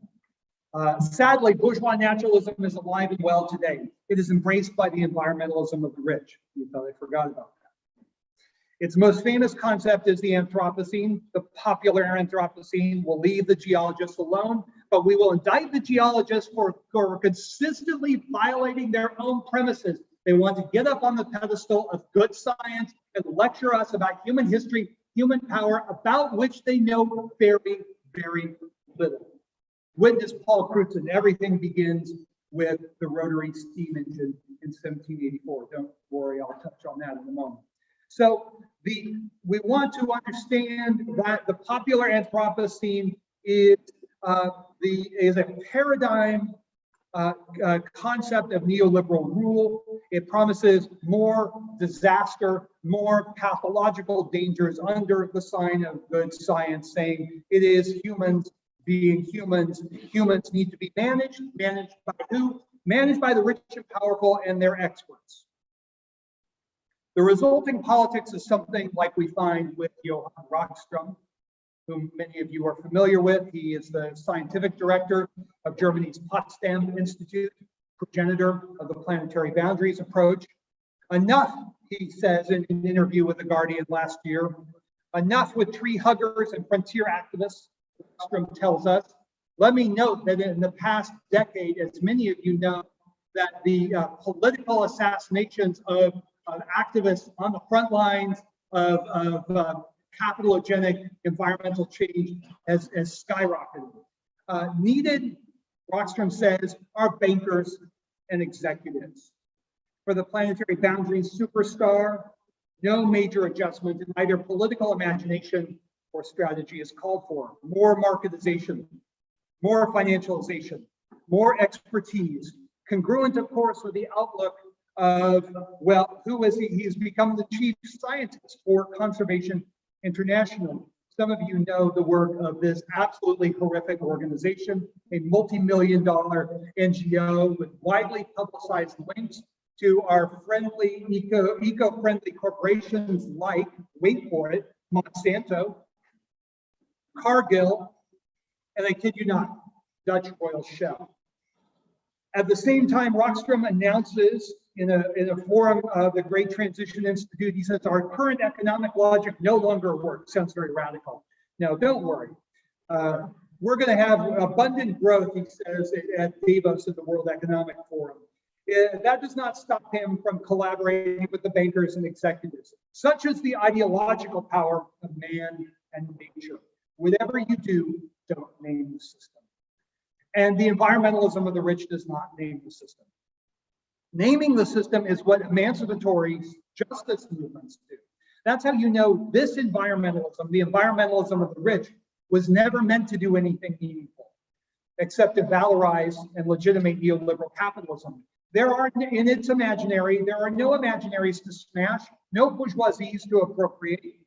Sadly, bourgeois naturalism is alive and well today. It is embraced by the environmentalism of the rich. You thought I forgot about that. Its most famous concept is the Anthropocene. The popular Anthropocene will leave the geologists alone, but we will indict the geologists for consistently violating their own premises. They want to get up on the pedestal of good science and lecture us about human history, human power, about which they know very, very little. Witness Paul Crutzen, everything begins with the rotary steam engine in 1784. Don't worry, I'll touch on that in a moment. So we want to understand that the popular Anthropocene is a paradigm concept of neoliberal rule. It promises more disaster, more pathological dangers under the sign of good science, saying it is humans being humans. Humans need to be managed. Managed by who? Managed by the rich and powerful and their experts. The resulting politics is something like we find with Johann Rockström, whom many of you are familiar with. He is the scientific director of Germany's Potsdam Institute, progenitor of the planetary boundaries approach. Enough, he says in an interview with The Guardian last year, enough with tree huggers and frontier activists. Rockström tells us, let me note that in the past decade, as many of you know, that the political assassinations of activists on the front lines of capitogenic environmental change has skyrocketed. Needed, Rockström says, are bankers and executives. For the planetary boundaries superstar, no major adjustment in either political imagination or strategy is called for. More marketization, more financialization, more expertise, congruent, of course, with the outlook of, well, who is he? He's become the chief scientist for Conservation International. Some of you know the work of this absolutely horrific organization, a multi-million-dollar NGO with widely publicized links to our friendly, eco-friendly corporations like, wait for it, Monsanto, Cargill, and I kid you not, Dutch Royal Shell. At the same time, Rockström announces in a forum of the Great Transition Institute, he says, our current economic logic no longer works. Sounds very radical. No, don't worry. We're going to have abundant growth, he says, at Davos at the World Economic Forum. That does not stop him from collaborating with the bankers and executives. Such is the ideological power of man and nature. Whatever you do, don't name the system. And the environmentalism of the rich does not name the system. Naming the system is what emancipatory justice movements do. That's how you know this environmentalism, the environmentalism of the rich, was never meant to do anything meaningful, except to valorize and legitimate neoliberal capitalism. There are, in its imaginary, there are no imaginaries to smash, no bourgeoisies to appropriate,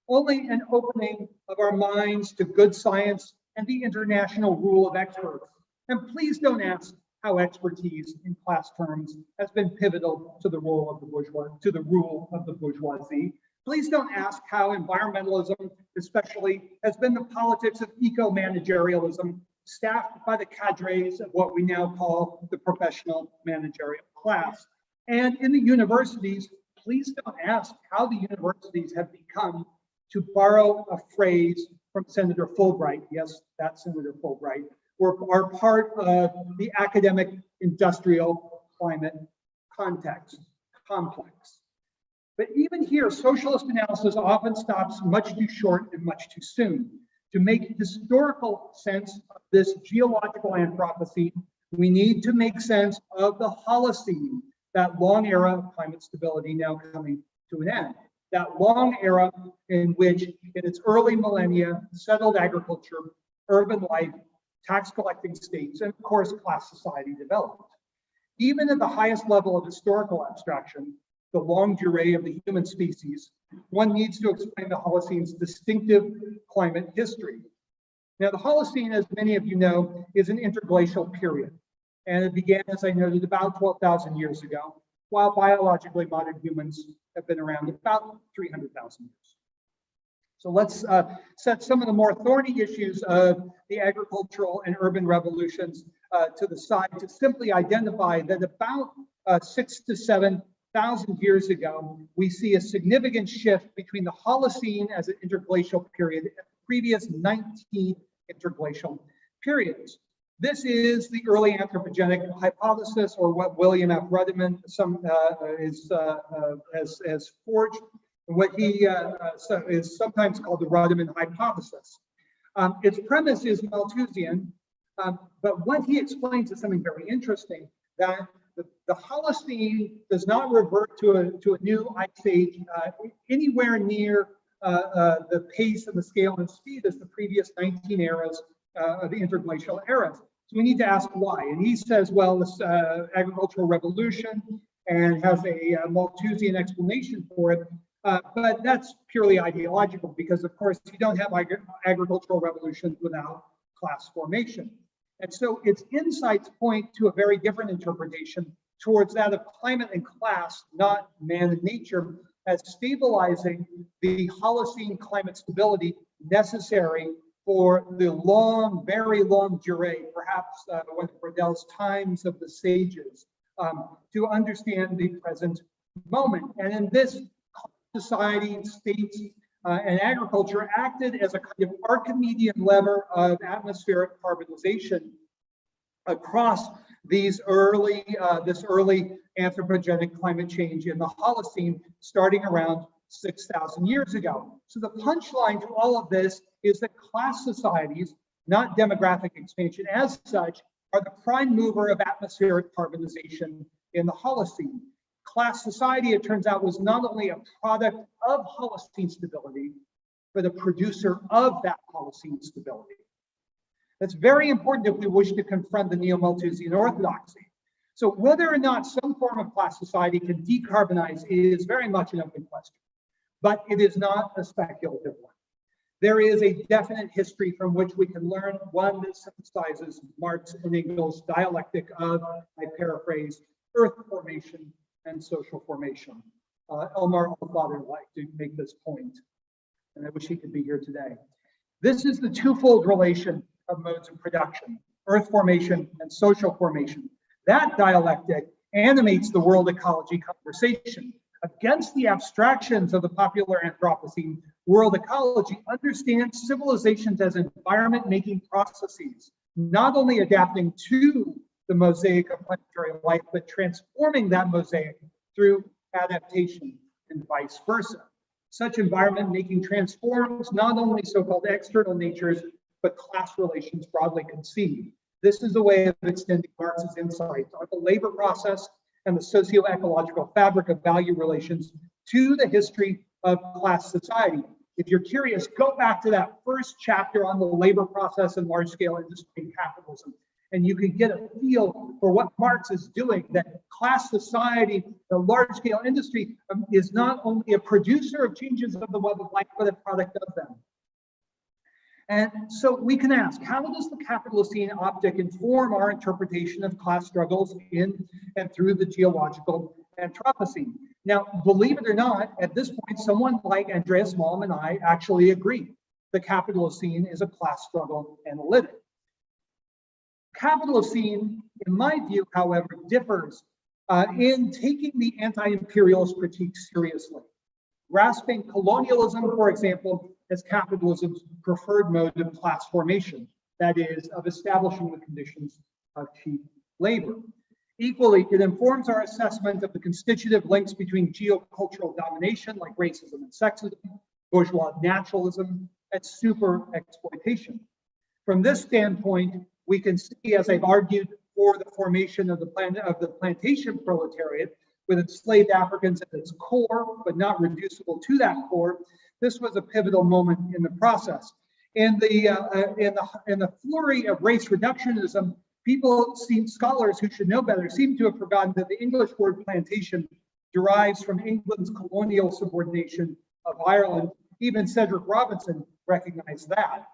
only an opening of our minds to good science and the international rule of experts. And please don't ask how expertise in class terms has been pivotal to the role of the bourgeoisie, to the rule of the bourgeoisie. Please don't ask how environmentalism, especially, has been the politics of eco-managerialism, staffed by the cadres of what we now call the professional managerial class. And in the universities, please don't ask how the universities have become, to borrow a phrase from Senator Fulbright, yes, that's Senator Fulbright, are part of the academic industrial climate context, complex. But even here, socialist analysis often stops much too short and much too soon. To make historical sense of this geological Anthropocene, we need to make sense of the Holocene, that long era of climate stability now coming to an end. That long era in which, in its early millennia, settled agriculture, urban life, tax collecting states, and of course, class society developed. Even at the highest level of historical abstraction, the longue durée of the human species, one needs to explain the Holocene's distinctive climate history. Now, the Holocene, as many of you know, is an interglacial period. And it began, as I noted, about 12,000 years ago, while biologically modern humans have been around about 300,000 years. So let's set some of the more thorny issues of the agricultural and urban revolutions to the side to simply identify that about 6,000 to 7,000 years ago, we see a significant shift between the Holocene as an interglacial period and the previous 19 interglacial periods. This is the early anthropogenic hypothesis, or what William F. Rudiman has forged, and what he is sometimes called the Rudiman hypothesis. Its premise is Malthusian, but what he explains is something very interesting, that the Holocene does not revert to a new ice age anywhere near the pace and the scale and speed as the previous 19 eras of the interglacial eras. So we need to ask why. And he says, well, this agricultural revolution, and has a Malthusian explanation for it. But that's purely ideological, because of course you don't have agricultural revolutions without class formation. And so its insights point to a very different interpretation towards that of climate and class, not man and nature, as stabilizing the Holocene climate stability necessary for the long, very long durée, perhaps one of Brodell's Times of the Sages, to understand the present moment. And in this, society, states, and agriculture acted as a kind of Archimedean lever of atmospheric carbonization across these this early anthropogenic climate change in the Holocene, starting around 6,000 years ago. So the punchline to all of this is that class societies, not demographic expansion as such, are the prime mover of atmospheric carbonization in the Holocene. Class society, it turns out, was not only a product of Holocene stability, but a producer of that Holocene stability. That's very important if we wish to confront the neo-Malthusian orthodoxy. So whether or not some form of class society can decarbonize is very much an open question, but it is not a speculative one. There is a definite history from which we can learn, one that synthesizes Marx and Engels' dialectic of, I paraphrase, earth formation and social formation. Elmar Allfather liked to make this point, and I wish he could be here today. This is the twofold relation of modes of production, earth formation and social formation. That dialectic animates the world ecology conversation. Against the abstractions of the popular Anthropocene, world ecology understands civilizations as environment-making processes, not only adapting to the mosaic of planetary life, but transforming that mosaic through adaptation and vice versa. Such environment making transforms not only so-called external natures, but class relations broadly conceived. This is a way of extending Marx's insights on the labor process and the socio-ecological fabric of value relations to the history of class society. If you're curious, go back to that first chapter on the labor process and large-scale industry and capitalism, and you can get a feel for what Marx is doing, that class society, the large-scale industry, is not only a producer of changes of the web of life, but a product of them. And so we can ask, how does the Capitalocene optic inform our interpretation of class struggles in and through the geological Anthropocene? Now, believe it or not, at this point, someone like Andreas Malm and I actually agree. The Capitalocene is a class struggle analytic. Capitalocene, in my view, however, differs in taking the anti-imperialist critique seriously, grasping colonialism, for example, as capitalism's preferred mode of class formation, that is, of establishing the conditions of cheap labor. Equally, it informs our assessment of the constitutive links between geocultural domination, like racism and sexism, bourgeois naturalism, and super exploitation. From this standpoint, we can see, as I've argued for the formation of the plantation proletariat, with enslaved Africans at its core, but not reducible to that core, this was a pivotal moment in the process. In the flurry of race reductionism, scholars who should know better, seem to have forgotten that the English word plantation derives from England's colonial subordination of Ireland. Even Cedric Robinson recognized that.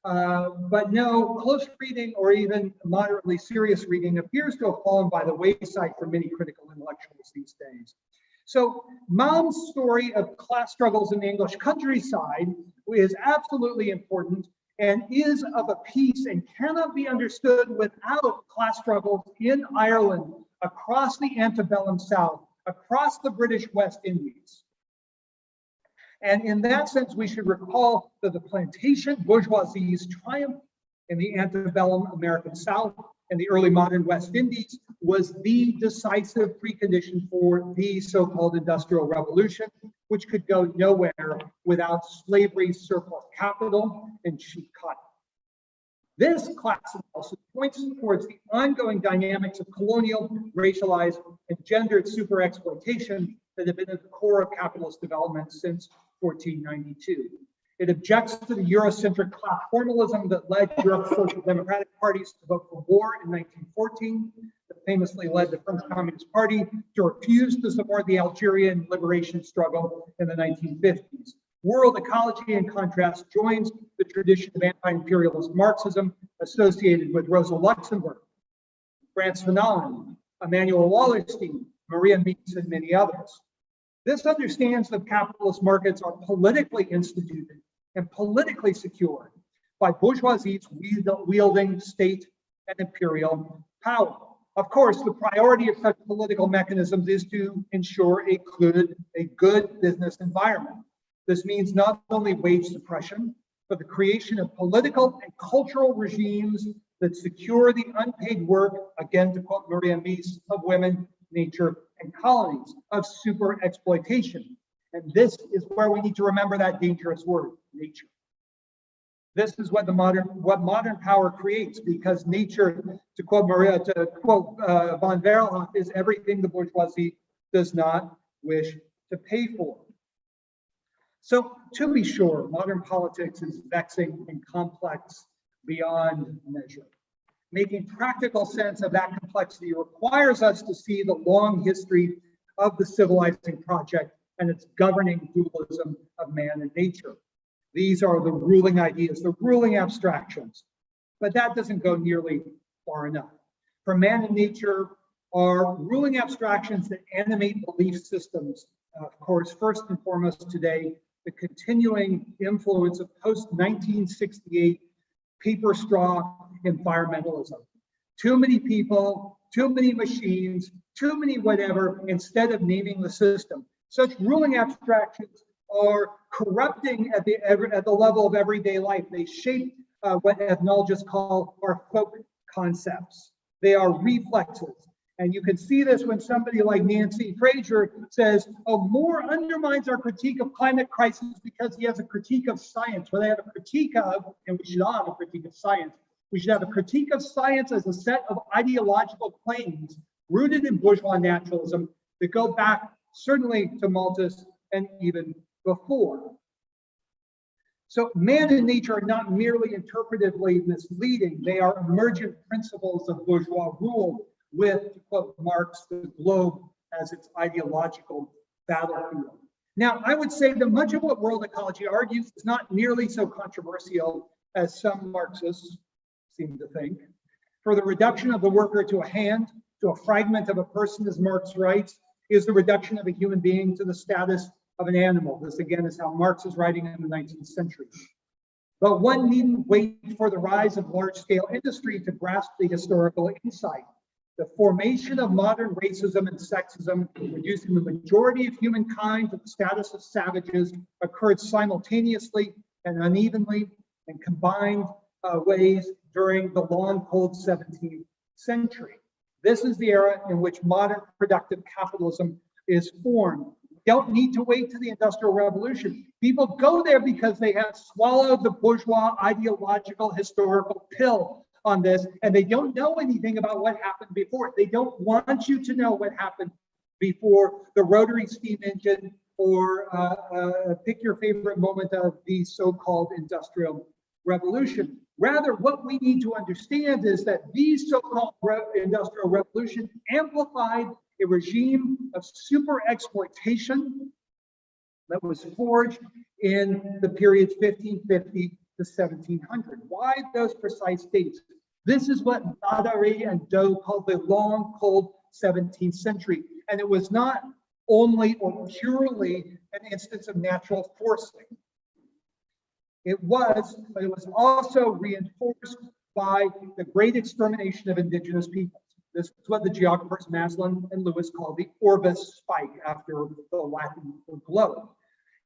But no, close reading or even moderately serious reading appears to have fallen by the wayside for many critical intellectuals these days. So Malm's story of class struggles in the English countryside is absolutely important and is of a piece and cannot be understood without class struggles in Ireland, across the antebellum South, across the British West Indies. And in that sense, we should recall that the plantation bourgeoisie's triumph in the antebellum American South and the early modern West Indies was the decisive precondition for the so-called Industrial Revolution, which could go nowhere without slavery's surplus capital and cheap cotton. This class analysis points towards the ongoing dynamics of colonial, racialized, and gendered super exploitation that have been at the core of capitalist development since 1492. It objects to the Eurocentric class formalism that led Europe's social democratic parties to vote for war in 1914, that famously led the French Communist Party to refuse to support the Algerian liberation struggle in the 1950s. World Ecology, in contrast, joins the tradition of anti-imperialist Marxism associated with Rosa Luxemburg, Frantz Fanon, Emanuel Wallerstein, Maria Mies, and many others. This understands that capitalist markets are politically instituted and politically secured by bourgeoisies wielding state and imperial power. Of course, the priority of such political mechanisms is to ensure a good business environment. This means not only wage suppression, but the creation of political and cultural regimes that secure the unpaid work, again to quote Maria Mies, of women, nature, and colonies, of super exploitation. And this is where we need to remember that dangerous word, nature. This is what modern power creates, because nature, to quote von Verhoeven, is everything the bourgeoisie does not wish to pay for. So, to be sure, modern politics is vexing and complex beyond measure. Making practical sense of that complexity requires us to see the long history of the civilizing project and its governing dualism of man and nature. These are the ruling ideas, the ruling abstractions. But that doesn't go nearly far enough. For man and nature are ruling abstractions that animate belief systems. Of course, first and foremost today, the continuing influence of post-1968 paper straw environmentalism. Too many people, too many machines, too many whatever, instead of naming the system. Such ruling abstractions are corrupting at the level of everyday life. They shape what ethnologists call our folk concepts. They are reflexes. And you can see this when somebody like Nancy Fraser says, oh, Moore undermines our critique of climate crisis because he has a critique of science. Well, they have a critique of, and we should all have a critique of science. We should have a critique of science as a set of ideological claims rooted in bourgeois naturalism that go back certainly to Malthus and even before. So man and nature are not merely interpretively misleading. They are emergent principles of bourgeois rule with, to quote Marx, the globe as its ideological battlefield. Now, I would say that much of what world ecology argues is not nearly so controversial as some Marxists seem to think. For the reduction of the worker to a hand, to a fragment of a person, as Marx writes, is the reduction of a human being to the status of an animal. This again is how Marx is writing in the 19th century. But one needn't wait for the rise of large-scale industry to grasp the historical insight. The formation of modern racism and sexism, reducing the majority of humankind to the status of savages, occurred simultaneously and unevenly in combined ways during the long, cold 17th century. This is the era in which modern productive capitalism is formed. We don't need to wait to the Industrial Revolution. People go there because they have swallowed the bourgeois ideological historical pill on this, and they don't know anything about what happened before. They don't want you to know what happened before the rotary steam engine or pick your favorite moment of the so-called Industrial Revolution. Rather, what we need to understand is that these so-called Industrial Revolution amplified a regime of super exploitation that was forged in the period 1550 to 1700. Why those precise dates? This is what Nadari and Doe called the long, cold 17th century. And it was not only or purely an instance of natural forcing. It was, but it was also reinforced by the great extermination of indigenous peoples. This is what the geographers Maslin and Lewis call the Orbis spike after the Latin globe.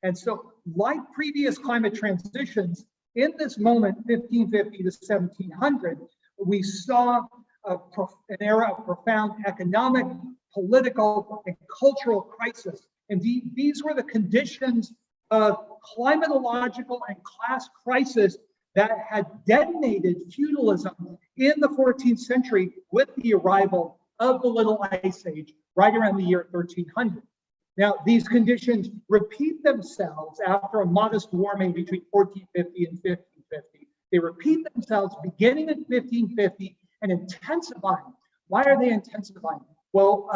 And so, like previous climate transitions, in this moment, 1550 to 1700, we saw an era of profound economic, political, and cultural crisis. Indeed, these were the conditions of climatological and class crisis that had detonated feudalism in the 14th century with the arrival of the Little Ice Age right around the year 1300. Now, these conditions repeat themselves after a modest warming between 1450 and 1550. They repeat themselves beginning in 1550 and intensifying. Why are they intensifying? Well,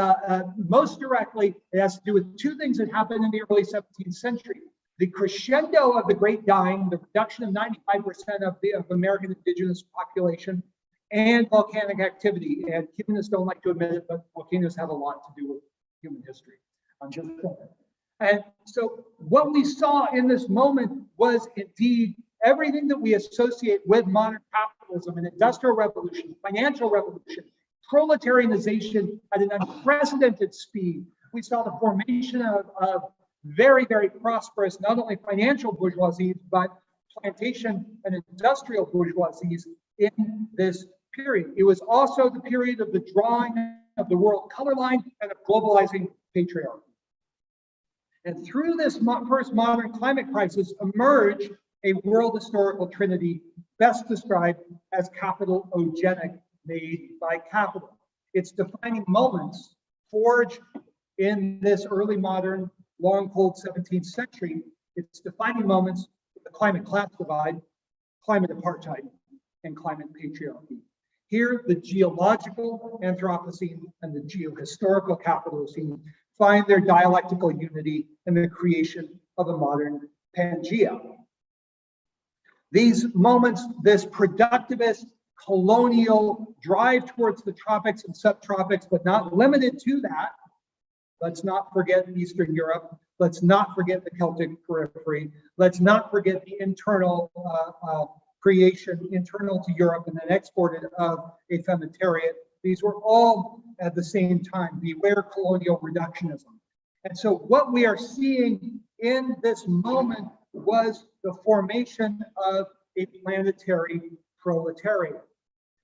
most directly, it has to do with two things that happened in the early 17th century. The crescendo of the Great Dying, the reduction of 95% of the American indigenous population, and volcanic activity. And humanists don't like to admit it, but volcanoes have a lot to do with human history. I'm just saying. And so what we saw in this moment was indeed everything that we associate with modern capitalism, an industrial revolution, financial revolution, proletarianization at an unprecedented speed. We saw the formation of very, very prosperous, not only financial bourgeoisies, but plantation and industrial bourgeoisies in this period. It was also the period of the drawing of the world color line and of globalizing patriarchy. And through this first modern climate crisis emerged a world historical trinity best described as capital-ogenic, made by capital. Its defining moments forged in this early modern, long, cold 17th century, its defining moments, the climate class divide, climate apartheid, and climate patriarchy. Here, the geological Anthropocene and the geohistorical Capitalocene find their dialectical unity in the creation of a modern Pangea. These moments, this productivist, colonial drive towards the tropics and subtropics, but not limited to that. Let's not forget Eastern Europe. Let's not forget the Celtic periphery. Let's not forget the internal creation internal to Europe and then exported of a Planetariat. These were all at the same time. Beware colonial reductionism. And so what we are seeing in this moment was the formation of a planetary proletariat.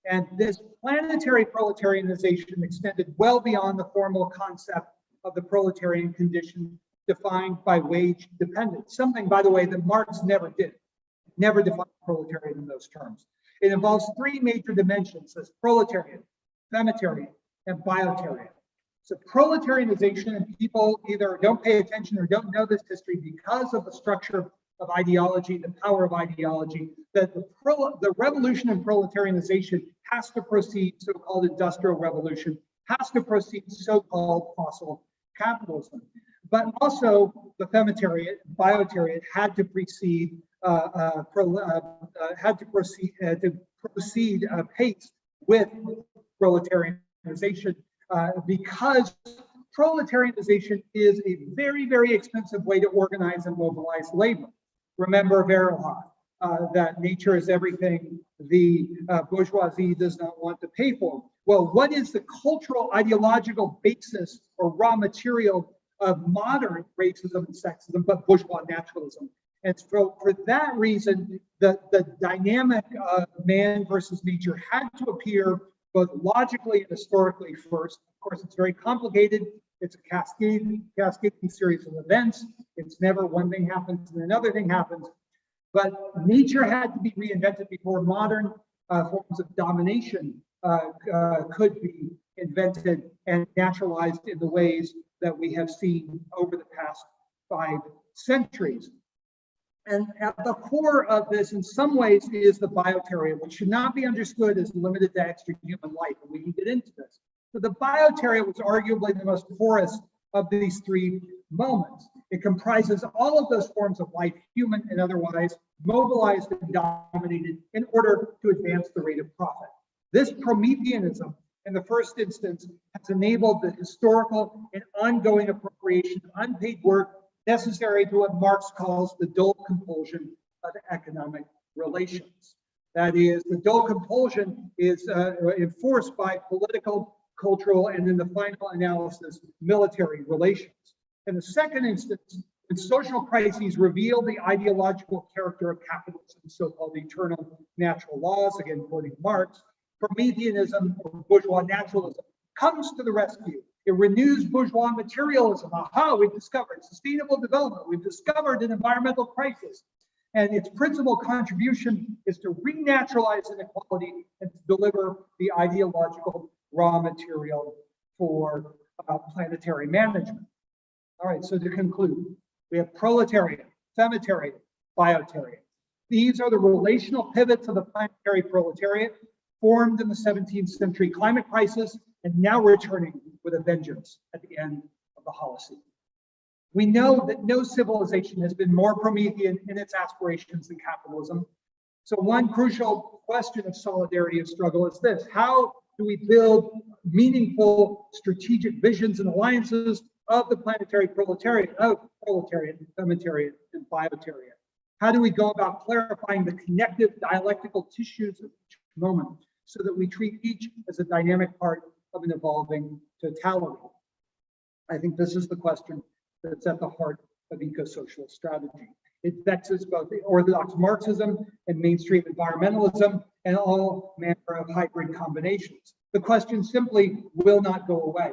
And this planetary proletarianization extended well beyond the formal concept of the proletarian condition defined by wage dependence, something, by the way, that Marx never did, never defined proletariat in those terms. It involves three major dimensions: as proletariat, femitariat, and biotariat. So proletarianization, and people either don't pay attention or don't know this history because of the structure of ideology, the power of ideology, that the revolution in proletarianization has to proceed, so-called industrial revolution, has to proceed to fossil capitalism. But also the femitariat, biotariat had to proceed pace with proletarianization because proletarianization is a very, very expensive way to organize and mobilize labor. Remember Verhoeven, that nature is everything the bourgeoisie does not want to pay for. Well, what is the cultural ideological basis or raw material of modern racism and sexism, but bourgeois naturalism? And so for that reason, the dynamic of man versus nature had to appear both logically and historically first. Of course, it's very complicated. It's a cascading series of events. It's never one thing happens and another thing happens. But nature had to be reinvented before modern forms of domination could be invented and naturalized in the ways that we have seen over the past 5 centuries. And at the core of this, in some ways, is the biotariat, which should not be understood as limited to extra-human life, and we can get into this. But the biotariat was arguably the most porous of these 3 moments. It comprises all of those forms of life, human and otherwise, mobilized and dominated in order to advance the rate of profit. This Prometheanism, in the first instance, has enabled the historical and ongoing appropriation of unpaid work necessary to what Marx calls the dull compulsion of economic relations. That is, the dull compulsion is enforced by political, cultural, and in the final analysis, military relations. In the second instance, when social crises reveal the ideological character of capitalism, so-called eternal natural laws, again quoting Marx, Prometheanism or bourgeois naturalism comes to the rescue. It renews bourgeois materialism. Aha, we've discovered sustainable development. We've discovered an environmental crisis. And its principal contribution is to renaturalize inequality and to deliver the ideological raw material for planetary management. All right, so to conclude, we have proletariat, femitariat, biotariat. These are the relational pivots of the planetary proletariat formed in the 17th century climate crisis and now returning with a vengeance at the end of the Holocene. We know that no civilization has been more Promethean in its aspirations than capitalism. So one crucial question of solidarity and struggle is this: how do we build meaningful strategic visions and alliances of the planetary proletariat, femitariat, and biotariat? How do we go about clarifying the connective dialectical tissues of each moment so that we treat each as a dynamic part of an evolving totality? I think this is the question that's at the heart of eco-social strategy. It vexes both the orthodox Marxism and mainstream environmentalism and all manner of hybrid combinations. The question simply will not go away.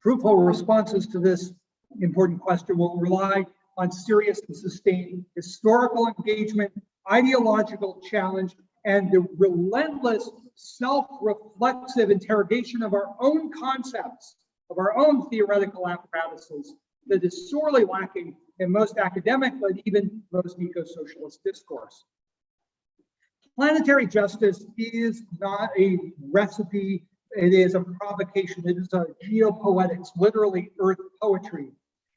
Fruitful responses to this important question will rely on serious and sustained historical engagement, ideological challenge, and the relentless self-reflexive interrogation of our own concepts, of our own theoretical apparatuses that is sorely lacking in most academic, but even most eco-socialist discourse. Planetary justice is not a recipe, it is a provocation, it is a geopoetics, literally earth poetry.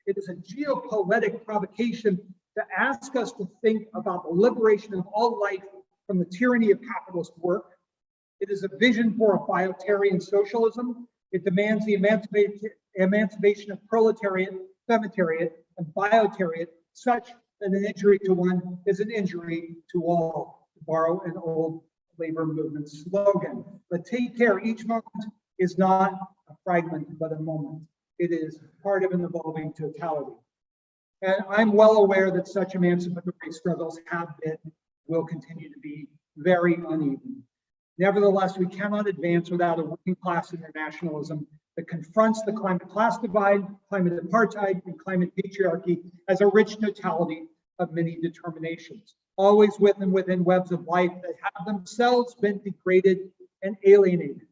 It is a geopoetic provocation to ask us to think about the liberation of all life from the tyranny of capitalist work. It is a vision for a biotarian socialism. It demands the emancipation of proletariat, femitariat, and biotariat, such that an injury to one is an injury to all, to borrow an old labor movement slogan. But take care, each moment is not a fragment, but a moment. It is part of an evolving totality. And I'm well aware that such emancipatory struggles have been, will continue to be very uneven. Nevertheless, we cannot advance without a working class internationalism that confronts the climate class divide, climate apartheid, and climate patriarchy as a rich totality of many determinations, always with and within webs of life that have themselves been degraded and alienated.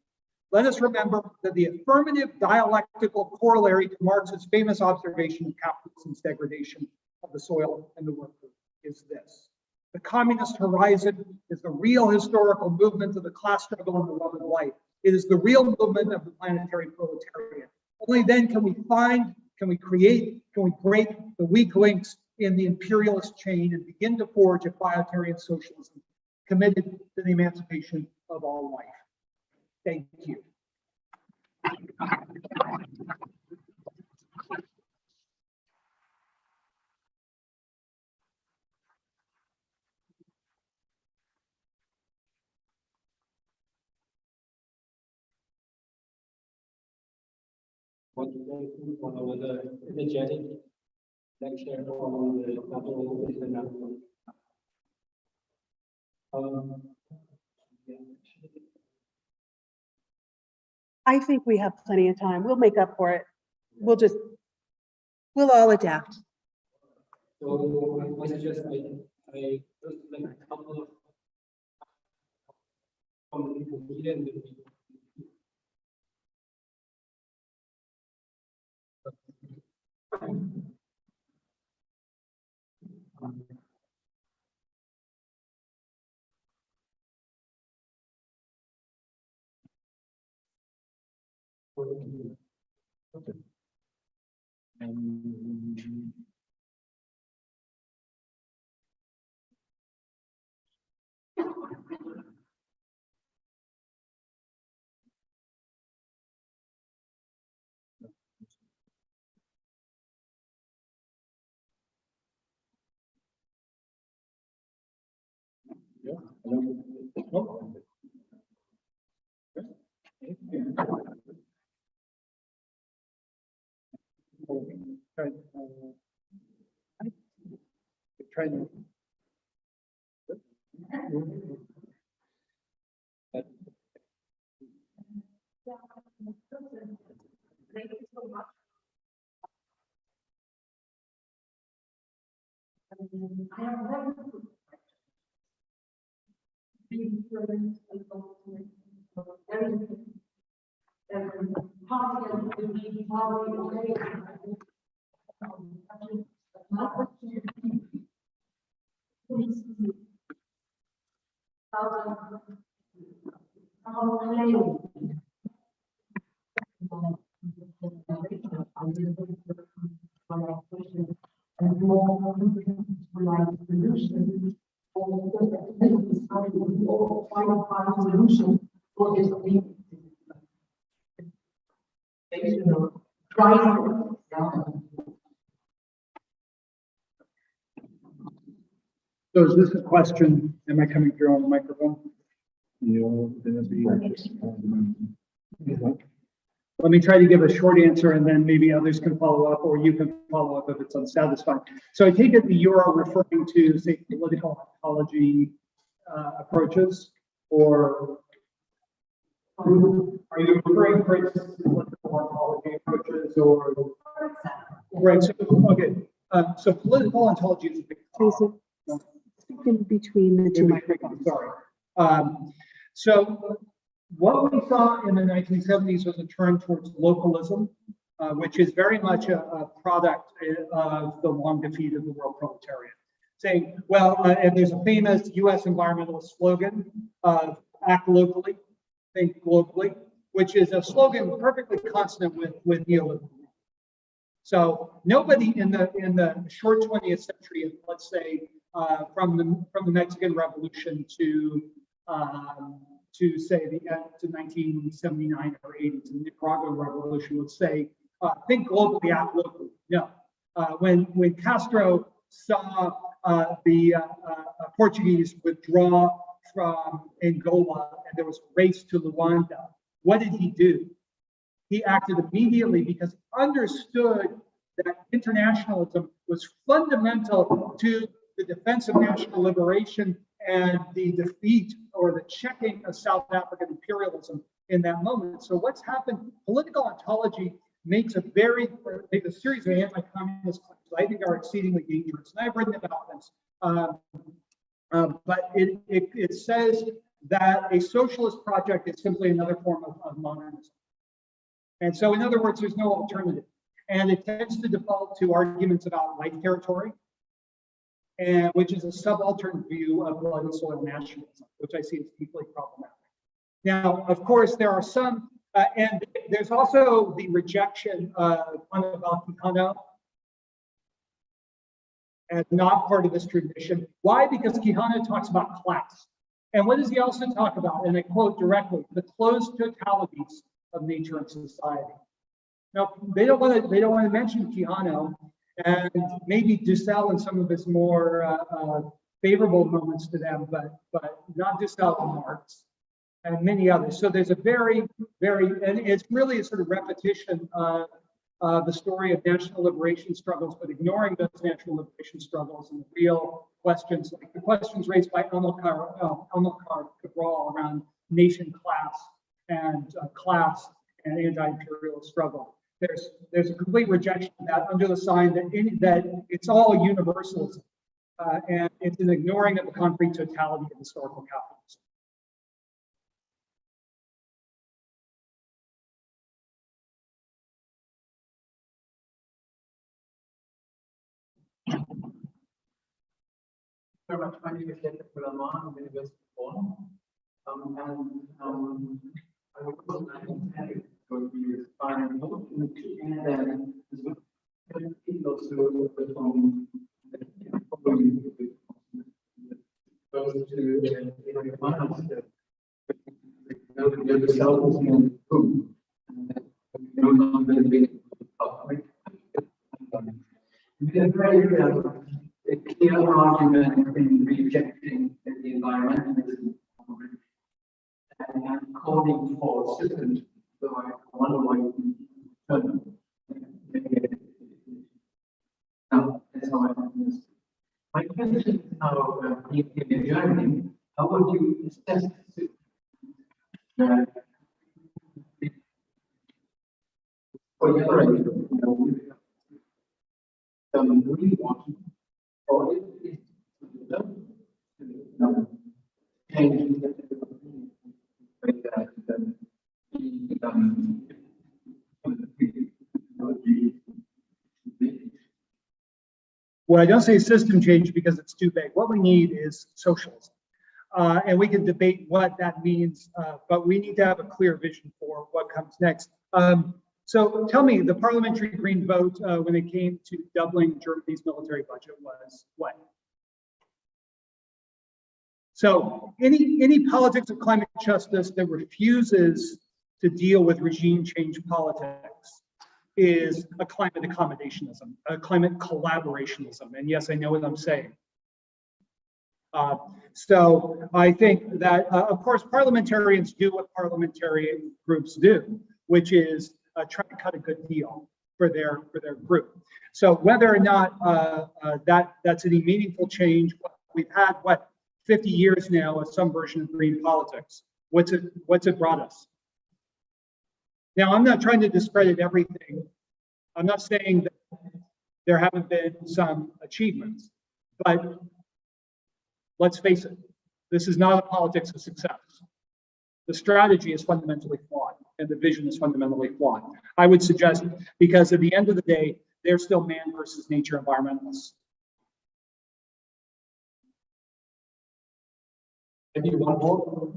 Let us remember that the affirmative dialectical corollary to Marx's famous observation of capitalism's degradation of the soil and the worker is this. The communist horizon is the real historical movement of the class struggle and the love of life. It is the real movement of the planetary proletariat. Only then can we find, can we create, can we break the weak links in the imperialist chain and begin to forge a planetarian socialism committed to the emancipation of all life. Thank you. What do you think for the energetic lecture on the capitalism? I think we have plenty of time. We'll make up for it. We'll all adapt. So I suggest I just like a couple of from the people here and the people. So is this a question? Am I coming through on the microphone? Let me try to give a short answer and then maybe others can follow up or you can follow up if it's unsatisfying. So I take it that you are referring to, say, political ecology approaches, or are you referring, for instance, to political ontology approaches, or right? So okay, so political ontology is a big topic. In between the two microphones. Sorry. So what we saw in the 1970s was a turn towards localism, which is very much a product of the long defeat of the world proletariat. Saying, well, and there's a famous US environmentalist slogan of act locally, think globally, which is a slogan perfectly consonant with neoliberalism. So nobody in the short 20th century, let's say, from the Mexican Revolution to say to 1979 or 80 to the Nicaraguan Revolution would say, think globally, act locally. No, when Castro saw the Portuguese withdraw from Angola and there was a race to Luanda, what did he do? He acted immediately because he understood that internationalism was fundamental to the defense of national liberation and the defeat or the checking of South African imperialism in that moment. So what's happened, political ontology makes a series of anti-communist claims I think are exceedingly dangerous. And I've written about this. But it says that a socialist project is simply another form of modernism. And so in other words, there's no alternative. And it tends to default to arguments about life territory, and which is a subaltern view of blood and soil nationalism, which I see as deeply problematic. Now, of course, there are some, and there's also the rejection of Quihano as not part of this tradition. Why? Because Quihano talks about class. And what does he also talk about? And I quote directly, the closed totalities of nature and society. Now, they don't want to mention Quihano, and maybe Dussel and some of his more favorable moments to them, but not Dussel and Marx and many others. So there's a very, and it's really a sort of repetition of the story of national liberation struggles, but ignoring those national liberation struggles and the real questions, like the questions raised by Amilcar Cabral around nation class and anti-imperial struggle. There's a complete rejection of that under the sign that it's all universalism, and it's an ignoring of the concrete totality of historical capitalism. Very much. My name is Jacob Müller-Mahn of the University of Bonn. I would also like to tell you going to be fine and then also from goes to the finals the results and boom. No longer being public. A clear argument in rejecting the environmentalism and calling for systems. So I wonder why you turn. Now, that's how I understand. My question is now in Germany, how would you assess greenwashing? Or is changing Well, I don't say system change because it's too big. What we need is socialism. And we can debate what that means, but we need to have a clear vision for what comes next. So tell me, the parliamentary green vote when it came to doubling Germany's military budget was what? So any politics of climate justice that refuses to deal with regime change politics is a climate accommodationism, a climate collaborationism. And yes, I know what I'm saying. So I think that, of course, parliamentarians do what parliamentary groups do, which is try to cut a good deal for their group. So whether or not that's any meaningful change, we've had 50 years now of some version of green politics. What's it brought us? Now, I'm not trying to discredit everything. I'm not saying that there haven't been some achievements, but let's face it, this is not a politics of success. The strategy is fundamentally flawed and the vision is fundamentally flawed. I would suggest, because at the end of the day, they're still man versus nature environmentalists. Maybe one more.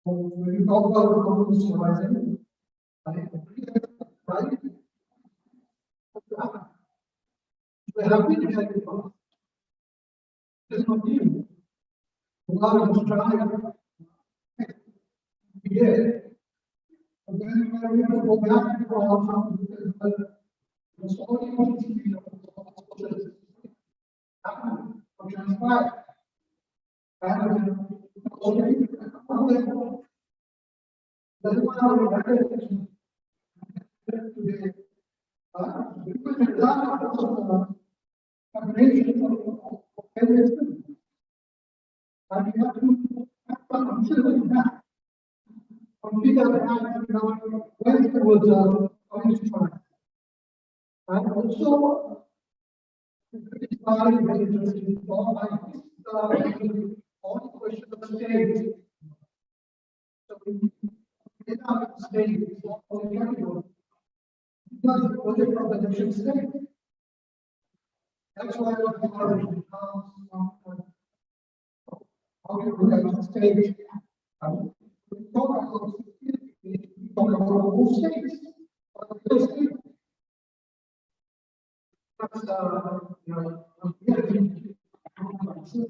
When you talk about the communist horizon, they have been affected by it. It's not new. A lot of Australia, Yeah. And then we have to go back and forth, because all you want to be happening, or transpire. And that's why I today. Because the data of combination of everything. And you have to consider that. On the other hand, when there was a instrument, and also it's very interesting all the question of the state. So without the state, it's not only capital, because the project from the nation state. That's why what the origin comes from. How you look at the state. We talk about all states.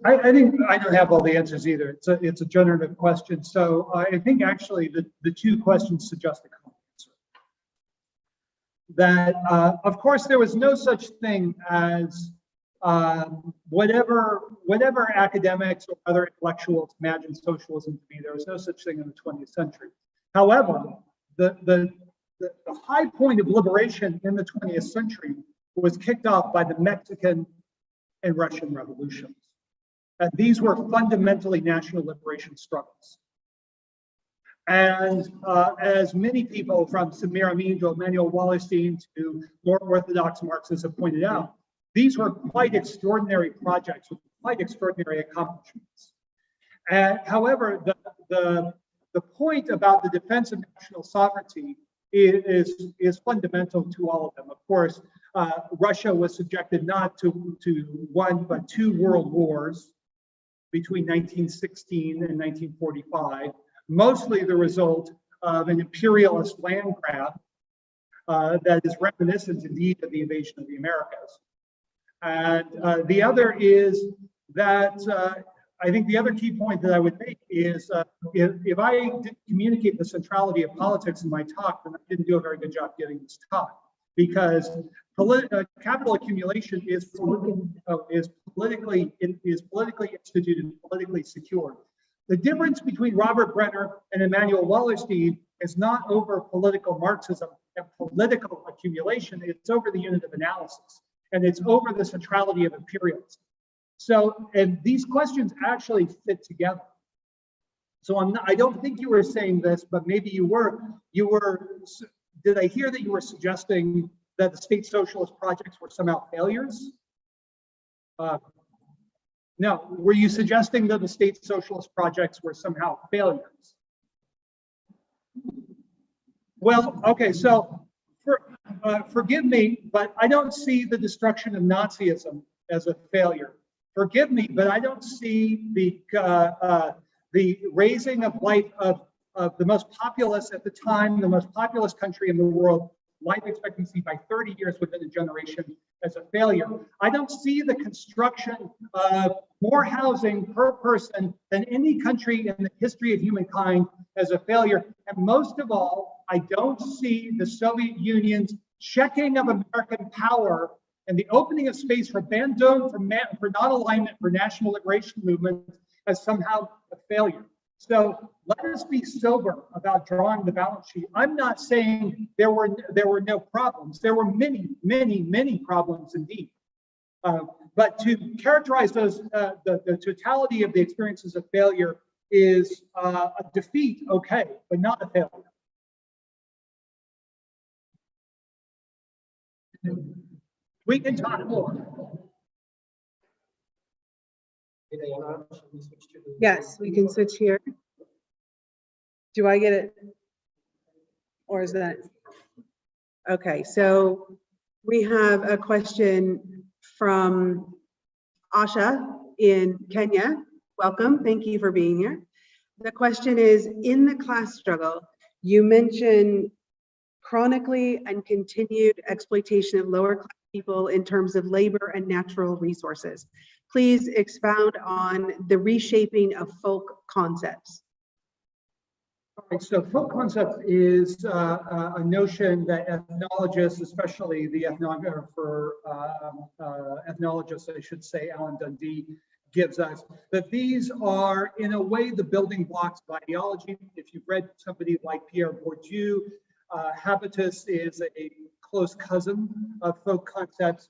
I think I don't have all the answers either. It's a generative question. So I think actually the two questions suggest a common answer. That of course there was no such thing as whatever academics or other intellectuals imagine socialism to be. There was no such thing in the 20th century. However, the high point of liberation in the 20th century was kicked off by the Mexican and Russian revolutions. And these were fundamentally national liberation struggles. And as many people from Samir Amin to Emmanuel Wallerstein to more orthodox Marxists have pointed out, these were quite extraordinary projects with quite extraordinary accomplishments. And however, the point about the defense of national sovereignty is fundamental to all of them. Of course, Russia was subjected not to one, but two world wars between 1916 and 1945, mostly the result of an imperialist land grab that is reminiscent indeed of the invasion of the Americas. And the other is that I think the other key point that I would make is if I didn't communicate the centrality of politics in my talk, then I didn't do a very good job giving this talk, because capital accumulation is politically instituted, politically secured. The difference between Robert Brenner and Emmanuel Wallerstein is not over political Marxism and political accumulation, it's over the unit of analysis, and it's over the centrality of imperialism. So, and these questions actually fit together. So I don't think you were saying this, but maybe you were, did I hear that you were suggesting that the state socialist projects were somehow failures? No, were you suggesting that the state socialist projects were somehow failures? Well, okay, so forgive me, but I don't see the destruction of Nazism as a failure. Forgive me, but I don't see the raising of life of the most populous at the time, the most populous country in the world, life expectancy by 30 years within a generation as a failure. I don't see the construction of more housing per person than any country in the history of humankind as a failure. And most of all, I don't see the Soviet Union's checking of American power and the opening of space for Bandung, for non-alignment, for national liberation movements as somehow a failure. So let us be sober about drawing the balance sheet. I'm not saying there were no problems. There were many, many, many problems indeed. But to characterize those, the totality of the experiences of failure is a defeat, okay, but not a failure. We can talk more. Yes, we can switch here. Do I get it? Or is that? Okay, so we have a question from Asha in Kenya. Welcome, thank you for being here. The question is, in the class struggle, you mentioned chronically and continued exploitation of lower class people in terms of labor and natural resources. Please expound on the reshaping of folk concepts. Right, so folk concept is a notion that ethnologists, especially the ethnologist, I should say, Alan Dundee, gives us, that these are in a way the building blocks of ideology. If you've read somebody like Pierre Bourdieu, habitus is a close cousin of folk concepts.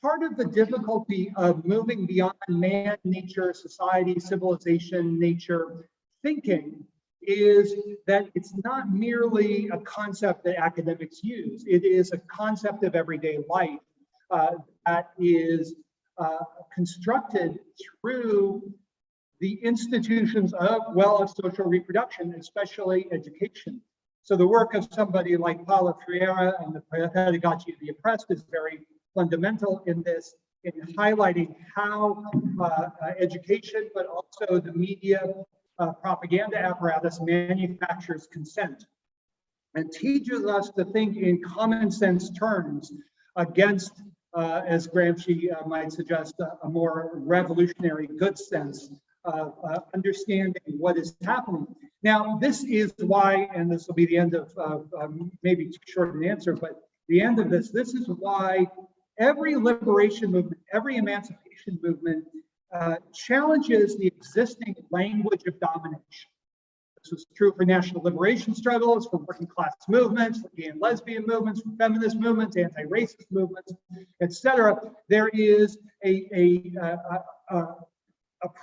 Part of the difficulty of moving beyond man, nature, society, civilization, nature, thinking is that it's not merely a concept that academics use. It is a concept of everyday life that is constructed through the institutions of, well, of social reproduction, especially education. So the work of somebody like Paulo Freire and the Pedagogy of the Oppressed is very fundamental in this, in highlighting how education, but also the media propaganda apparatus manufactures consent and teaches us to think in common sense terms against, as Gramsci might suggest, a more revolutionary good sense of understanding what is happening. Now, this is why, and this will be the end of maybe too short an answer, but the end of this is why every liberation movement, every emancipation movement challenges the existing language of domination. This was true for national liberation struggles, for working class movements, for gay and lesbian movements, for feminist movements, anti-racist movements, etc. There is a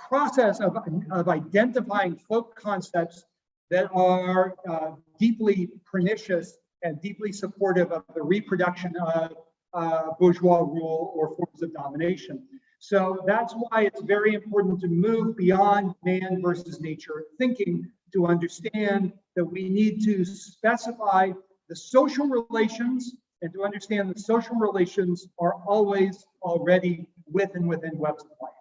process of identifying folk concepts that are deeply pernicious and deeply supportive of the reproduction of bourgeois rule or forms of domination. So that's why it's very important to move beyond man versus nature thinking to understand that we need to specify the social relations and to understand that social relations are always already with and within webs of life.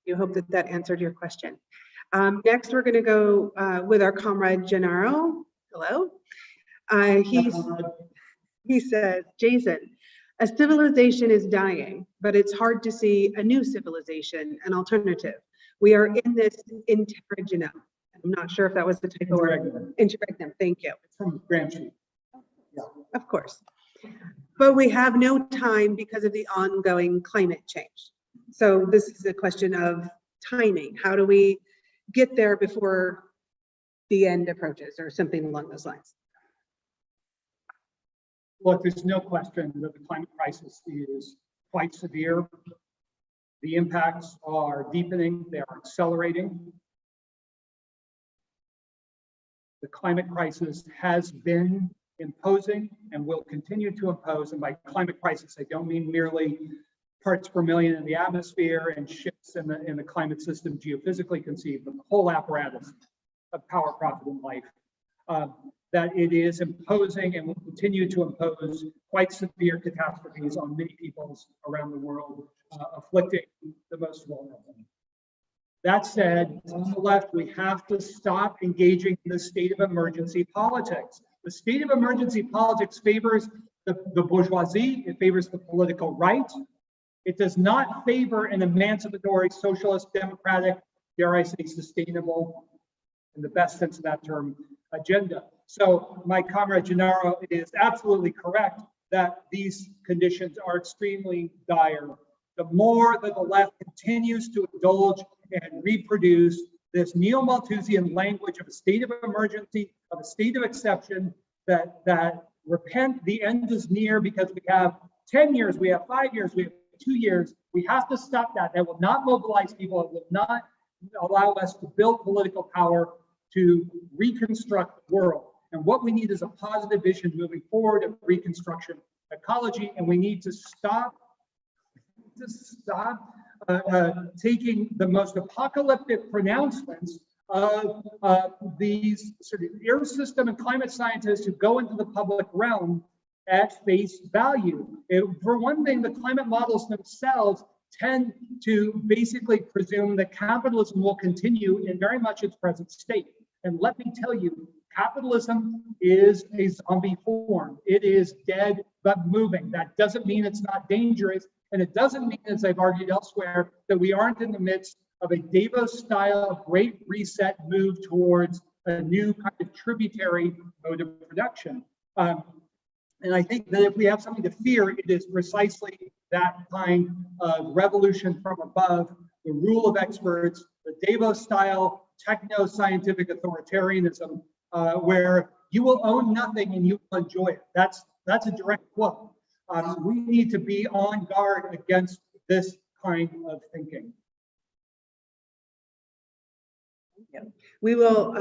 You hope that that answered your question. Next, we're going to go with our comrade Gennaro. Hello. He says, Jason, a civilization is dying, but it's hard to see a new civilization, an alternative. We are in this interregnum. I'm not sure if that was the type of word. Interregnum, thank you. It's from Gramsci. Yeah. Of course. But we have no time because of the ongoing climate change. So this is a question of timing. How do we get there before the end approaches or something along those lines? Look, there's no question that the climate crisis is quite severe. The impacts are deepening, they are accelerating. The climate crisis has been imposing and will continue to impose, and by climate crisis, I don't mean merely parts per million in the atmosphere and shifts in the climate system geophysically conceived, but the whole apparatus of power, profit, and life. That it is imposing and will continue to impose quite severe catastrophes on many peoples around the world, afflicting the most vulnerable. That said, on the left, we have to stop engaging in the state of emergency politics. The state of emergency politics favors the bourgeoisie, it favors the political right. It does not favor an emancipatory, socialist, democratic, dare I say, sustainable, in the best sense of that term, agenda. So my comrade Gennaro is absolutely correct that these conditions are extremely dire. The more that the left continues to indulge and reproduce this neo-Malthusian language of a state of emergency, of a state of exception, that repent, the end is near because we have 10 years, we have 5 years, we have 2 years. We have to stop that. That will not mobilize people. It will not allow us to build political power to reconstruct the world. And what we need is a positive vision moving forward of reconstruction ecology. And we need to stop taking the most apocalyptic pronouncements of these sort of air system and climate scientists who go into the public realm at face value. For one thing, the climate models themselves tend to basically presume that capitalism will continue in very much its present state. And let me tell you, capitalism is a zombie form. It is dead but moving. That doesn't mean it's not dangerous. And it doesn't mean, as I've argued elsewhere, that we aren't in the midst of a Davos-style Great Reset move towards a new kind of tributary mode of production. And I think that if we have something to fear, it is precisely that kind of revolution from above, the rule of experts, the Davos-style techno-scientific authoritarianism, where you will own nothing and you will enjoy it. That's a direct quote. We need to be on guard against this kind of thinking. We will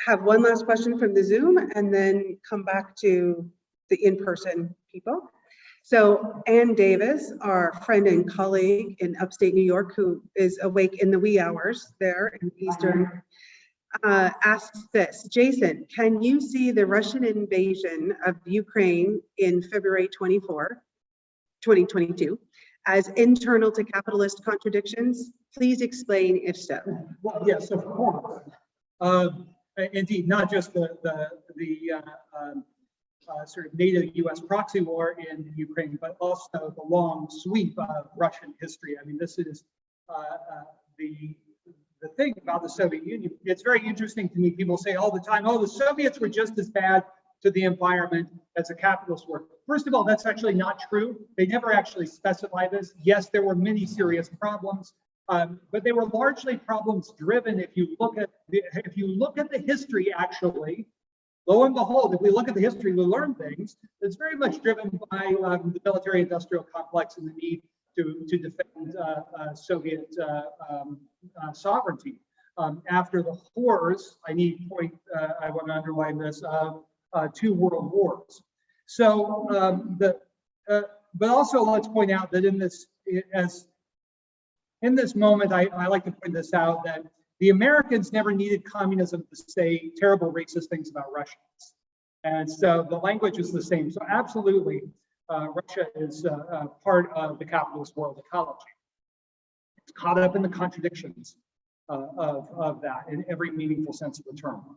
have one last question from the Zoom and then come back to the in-person people. So Ann Davis, our friend and colleague in upstate New York, who is awake in the wee hours there in Eastern, asks this: Jason, can you see the Russian invasion of Ukraine in February 2022 as internal to capitalist contradictions? Please explain if so. Well, yes, of course. Indeed, not just the sort of NATO US proxy war in Ukraine, but also the long sweep of Russian history. I mean, this is the thing about the Soviet Union. It's very interesting to me. People say all the time, oh, the Soviets were just as bad to the environment as the capitalists were. First of all, that's actually not true. They never actually specify this. Yes, there were many serious problems, but they were largely problems driven. If you look at the history, actually, lo and behold, if we look at the history, we learn things. It's very much driven by the military-industrial complex and the need to defend Soviet sovereignty. After the horrors, I want to underline this, 2 world wars. So, but also let's point out that in this moment, I like to point this out, that the Americans never needed communism to say terrible racist things about Russians. And so the language is the same. So absolutely, Russia is part of the capitalist world ecology. It's caught up in the contradictions of that in every meaningful sense of the term.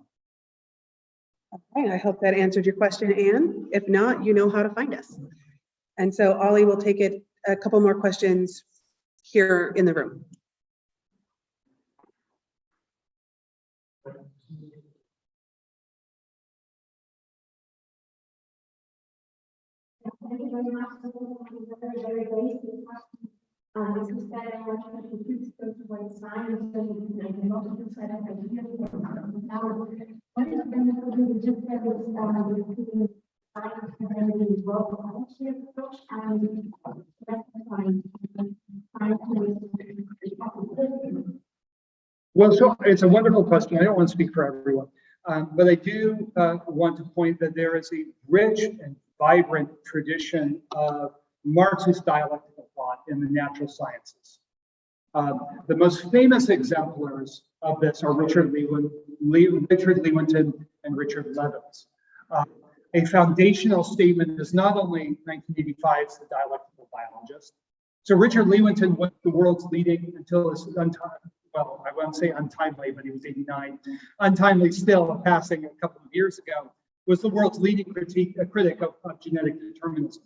Okay, I hope that answered your question, Anne. If not, you know how to find us. And so Ollie will take it a couple more questions here in the room. Thank you very much. Very basic question. As you said, I want to contribute to towards science and not to try to ideas. What is the benefit of the just between science and the world policy approach and Well, so it's a wonderful question. I don't want to speak for everyone, but I do want to point that there is a rich and vibrant tradition of Marxist dialectical thought in the natural sciences. The most famous exemplars of this are Richard Lewontin and Richard Levins. A foundational statement is not only 1985's The Dialectical Biologist. So Richard Lewontin was the world's leading, until his well, I won't say untimely, but he was 89, untimely still, passing a couple of years ago, was the world's leading critic of genetic determinism.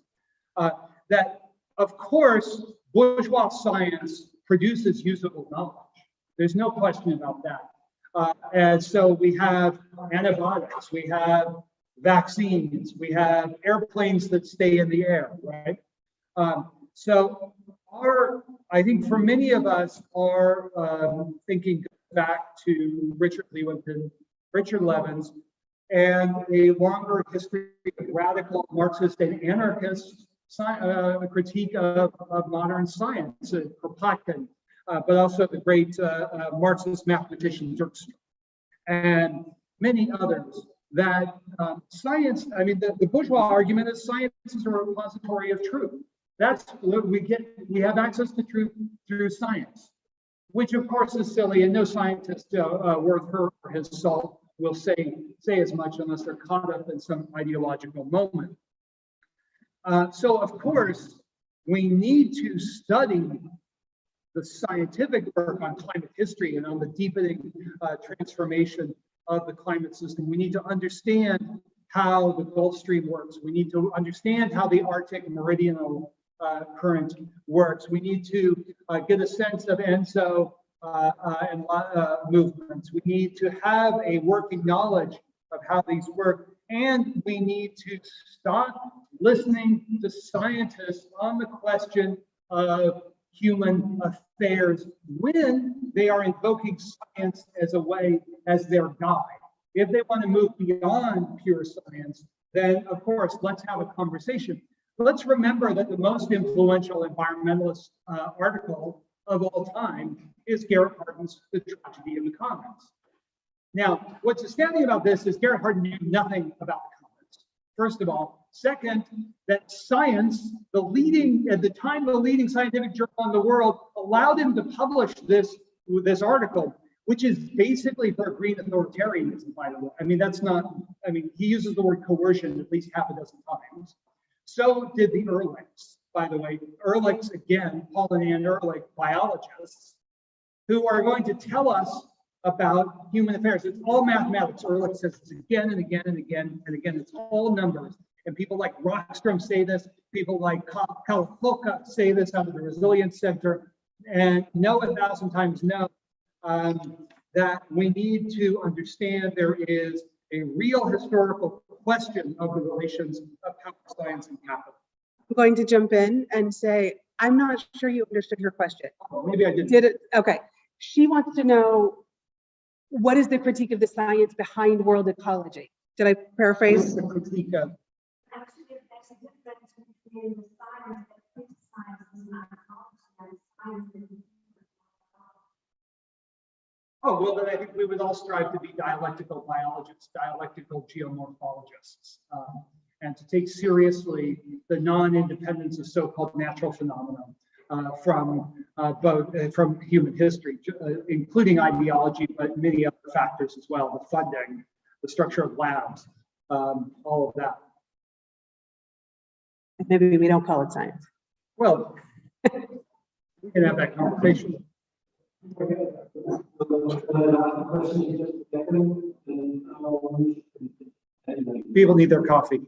That, of course, bourgeois science produces usable knowledge. There's no question about that. And so we have antibiotics, we have vaccines, we have airplanes that stay in the air, right? So I think for many of us, our thinking goes back to Richard Lewontin, Richard Levins, and a longer history of radical Marxist and anarchist critique of modern science, Kropotkin, but also the great Marxist mathematician Dirkstrom, and many others. That science, I mean, the bourgeois argument is science is a repository of truth. That's what we get. We have access to truth through science, which of course is silly, and no scientist worth her or his salt will say as much unless they're caught up in some ideological moment. So of course, we need to study the scientific work on climate history and on the deepening transformation of the climate system. We need to understand how the Gulf Stream works. We need to understand how the Arctic meridional current works. We need to get a sense of ENSO movements. We need to have a working knowledge of how these work, and we need to stop listening to scientists on the question of human affairs when they are invoking science as a way, as their guide. If they want to move beyond pure science, then of course, let's have a conversation. Let's remember that the most influential environmentalist article of all time is Garrett Hardin's The Tragedy of the Commons. Now, what's astounding about this is Garrett Hardin knew nothing about the commons, first of all. Second, that science, at the time, the leading scientific journal in the world allowed him to publish this article, which is basically for green authoritarianism, by the way. I mean, he uses the word coercion at least half a dozen times. So did the Ehrlichs, by the way. Ehrlichs, again, Paul and Ann Ehrlich, biologists, who are going to tell us about human affairs. It's all mathematics. Ehrlich says this again and again and again and again. It's all numbers. And people like Rockstrom say this. People like Kalafoka say this out of the Resilience Center. And know 1,000 times no, that we need to understand there is a real historical question of the relations of power, science, and capital. I'm going to jump in and say, I'm not sure you understood her question. Oh, maybe I didn't. Did it? Okay. She wants to know, what is the critique of the science behind world ecology? Did I paraphrase? The critique of. Actually, there's a difference between the science that criticizes Anthropocene and science that Oh, well, then I think we would all strive to be dialectical biologists, dialectical geomorphologists, and to take seriously the non-independence of so-called natural phenomena from human history, including ideology, but many other factors as well, the funding, the structure of labs, all of that. Maybe we don't call it science. Well, we can have that conversation. People need their coffee.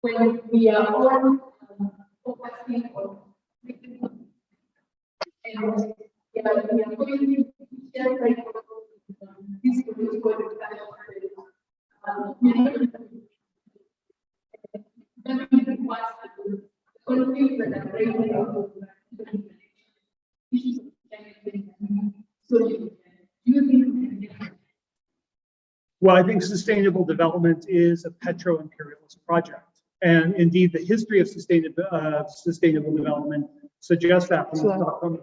when we are all focusing on and we are going to share this political discussion. Well, I think sustainable development is a petro-imperialist project. And indeed, the history of sustainable development suggests that from the Stockholm.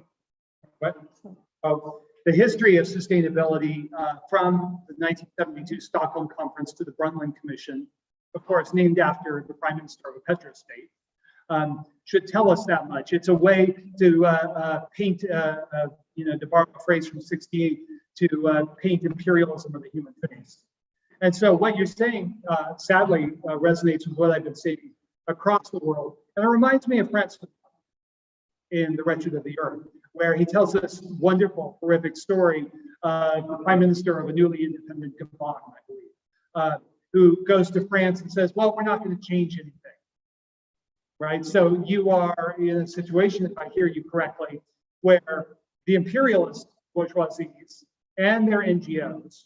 The history of sustainability from the 1972 Stockholm Conference to the Brundtland Commission, of course, named after the Prime Minister of a petro-state, should tell us that much. It's a way to paint, to borrow a phrase from '68, to paint imperialism of the human face. And so what you're saying, sadly, resonates with what I've been saying across the world. And it reminds me of Francis in The Wretched of the Earth, where he tells this wonderful, horrific story of the Prime Minister of a newly independent Gabon, I believe, who goes to France and says, well, we're not going to change anything. Right? So you are in a situation, if I hear you correctly, where the imperialist bourgeoisies and their NGOs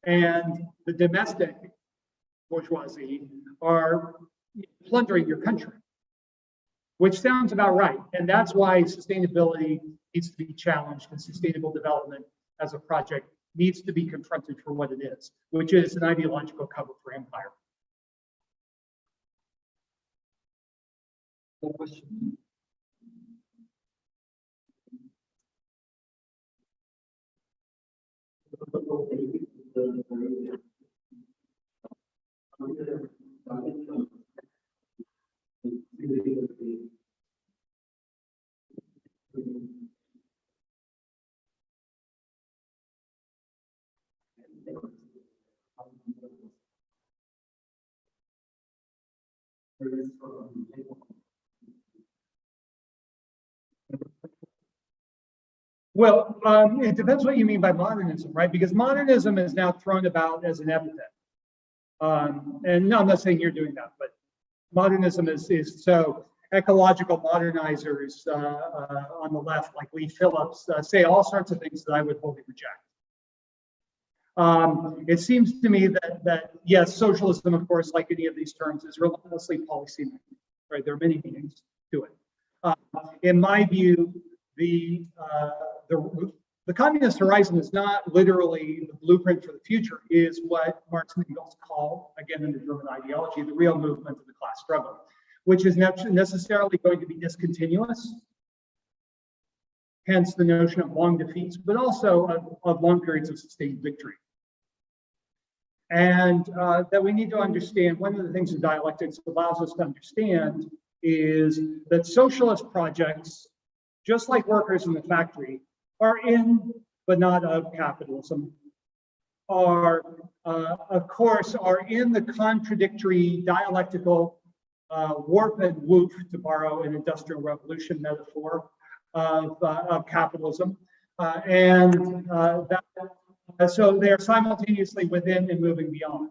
and the domestic bourgeoisie are plundering your country. which sounds about right. And that's why sustainability needs to be challenged, and sustainable development as a project needs to be confronted for what it is, which is an ideological cover for empire. Well, it depends what you mean by modernism, right? Because modernism is now thrown about as an epithet. And no, I'm not saying you're doing that, but modernism is so ecological modernizers on the left, like Lee Phillips, say all sorts of things that I would wholly reject. It seems to me that yes, socialism, of course, like any of these terms, is relentlessly polysemic, right? There are many meanings to it. In my view, the communist horizon is not literally the blueprint for the future, is what Marx and Engels call, again in the German ideology, the real movement of the class struggle, which is necessarily going to be discontinuous, hence the notion of long defeats, but also of long periods of sustained victory. And that we need to understand, one of the things that dialectics allows us to understand is that socialist projects, just like workers in the factory, are in, but not of capitalism, are, of course, are in the contradictory dialectical warp and woof, to borrow an industrial revolution metaphor, of capitalism. So they're simultaneously within and moving beyond.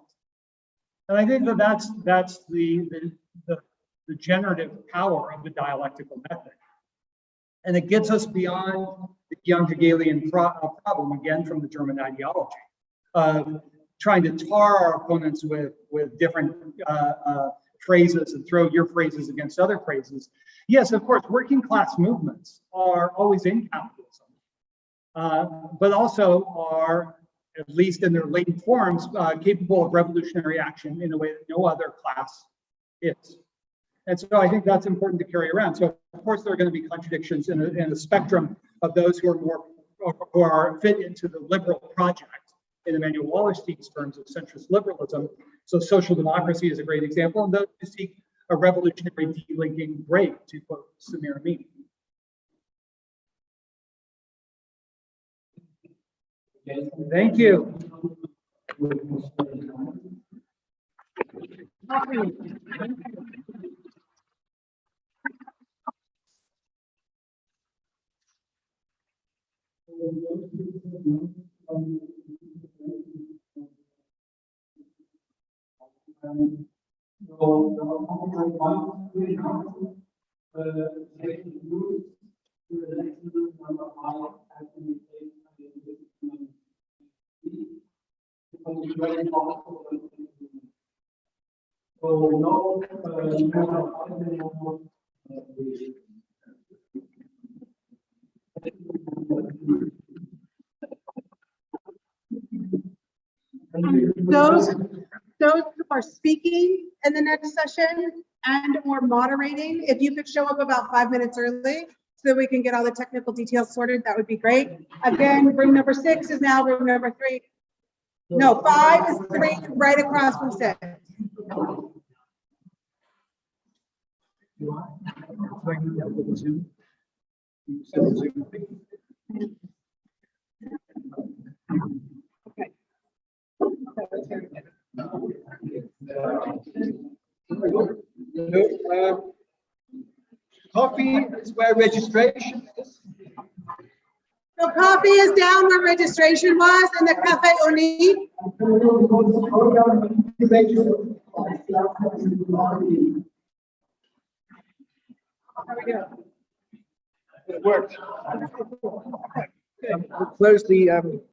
And I think that that's the generative power of the dialectical method. And it gets us beyond the young Hegelian problem, again, from the German ideology, of trying to tar our opponents with different phrases and throw your phrases against other phrases. Yes, of course, working class movements are always in capitalism, but also are, at least in their latent forms, capable of revolutionary action in a way that no other class is. And so I think that's important to carry around. So of course there are going to be contradictions in the spectrum of those who are more, who are fit into the liberal project, in Emmanuel Wallerstein's terms of centrist liberalism. So social democracy is a great example, and those who seek a revolutionary delinking break, to quote Samir Amin. Thank you. Those who are speaking in the next session and or moderating, if you could show up about 5 minutes early so that we can get all the technical details sorted, that would be great. Again, room number 6 is now room number 3. No, 5 is 3, right across from 6. Coffee is where registration is. So coffee is down where registration was in the Cafe Oni. There we go. It worked. Close the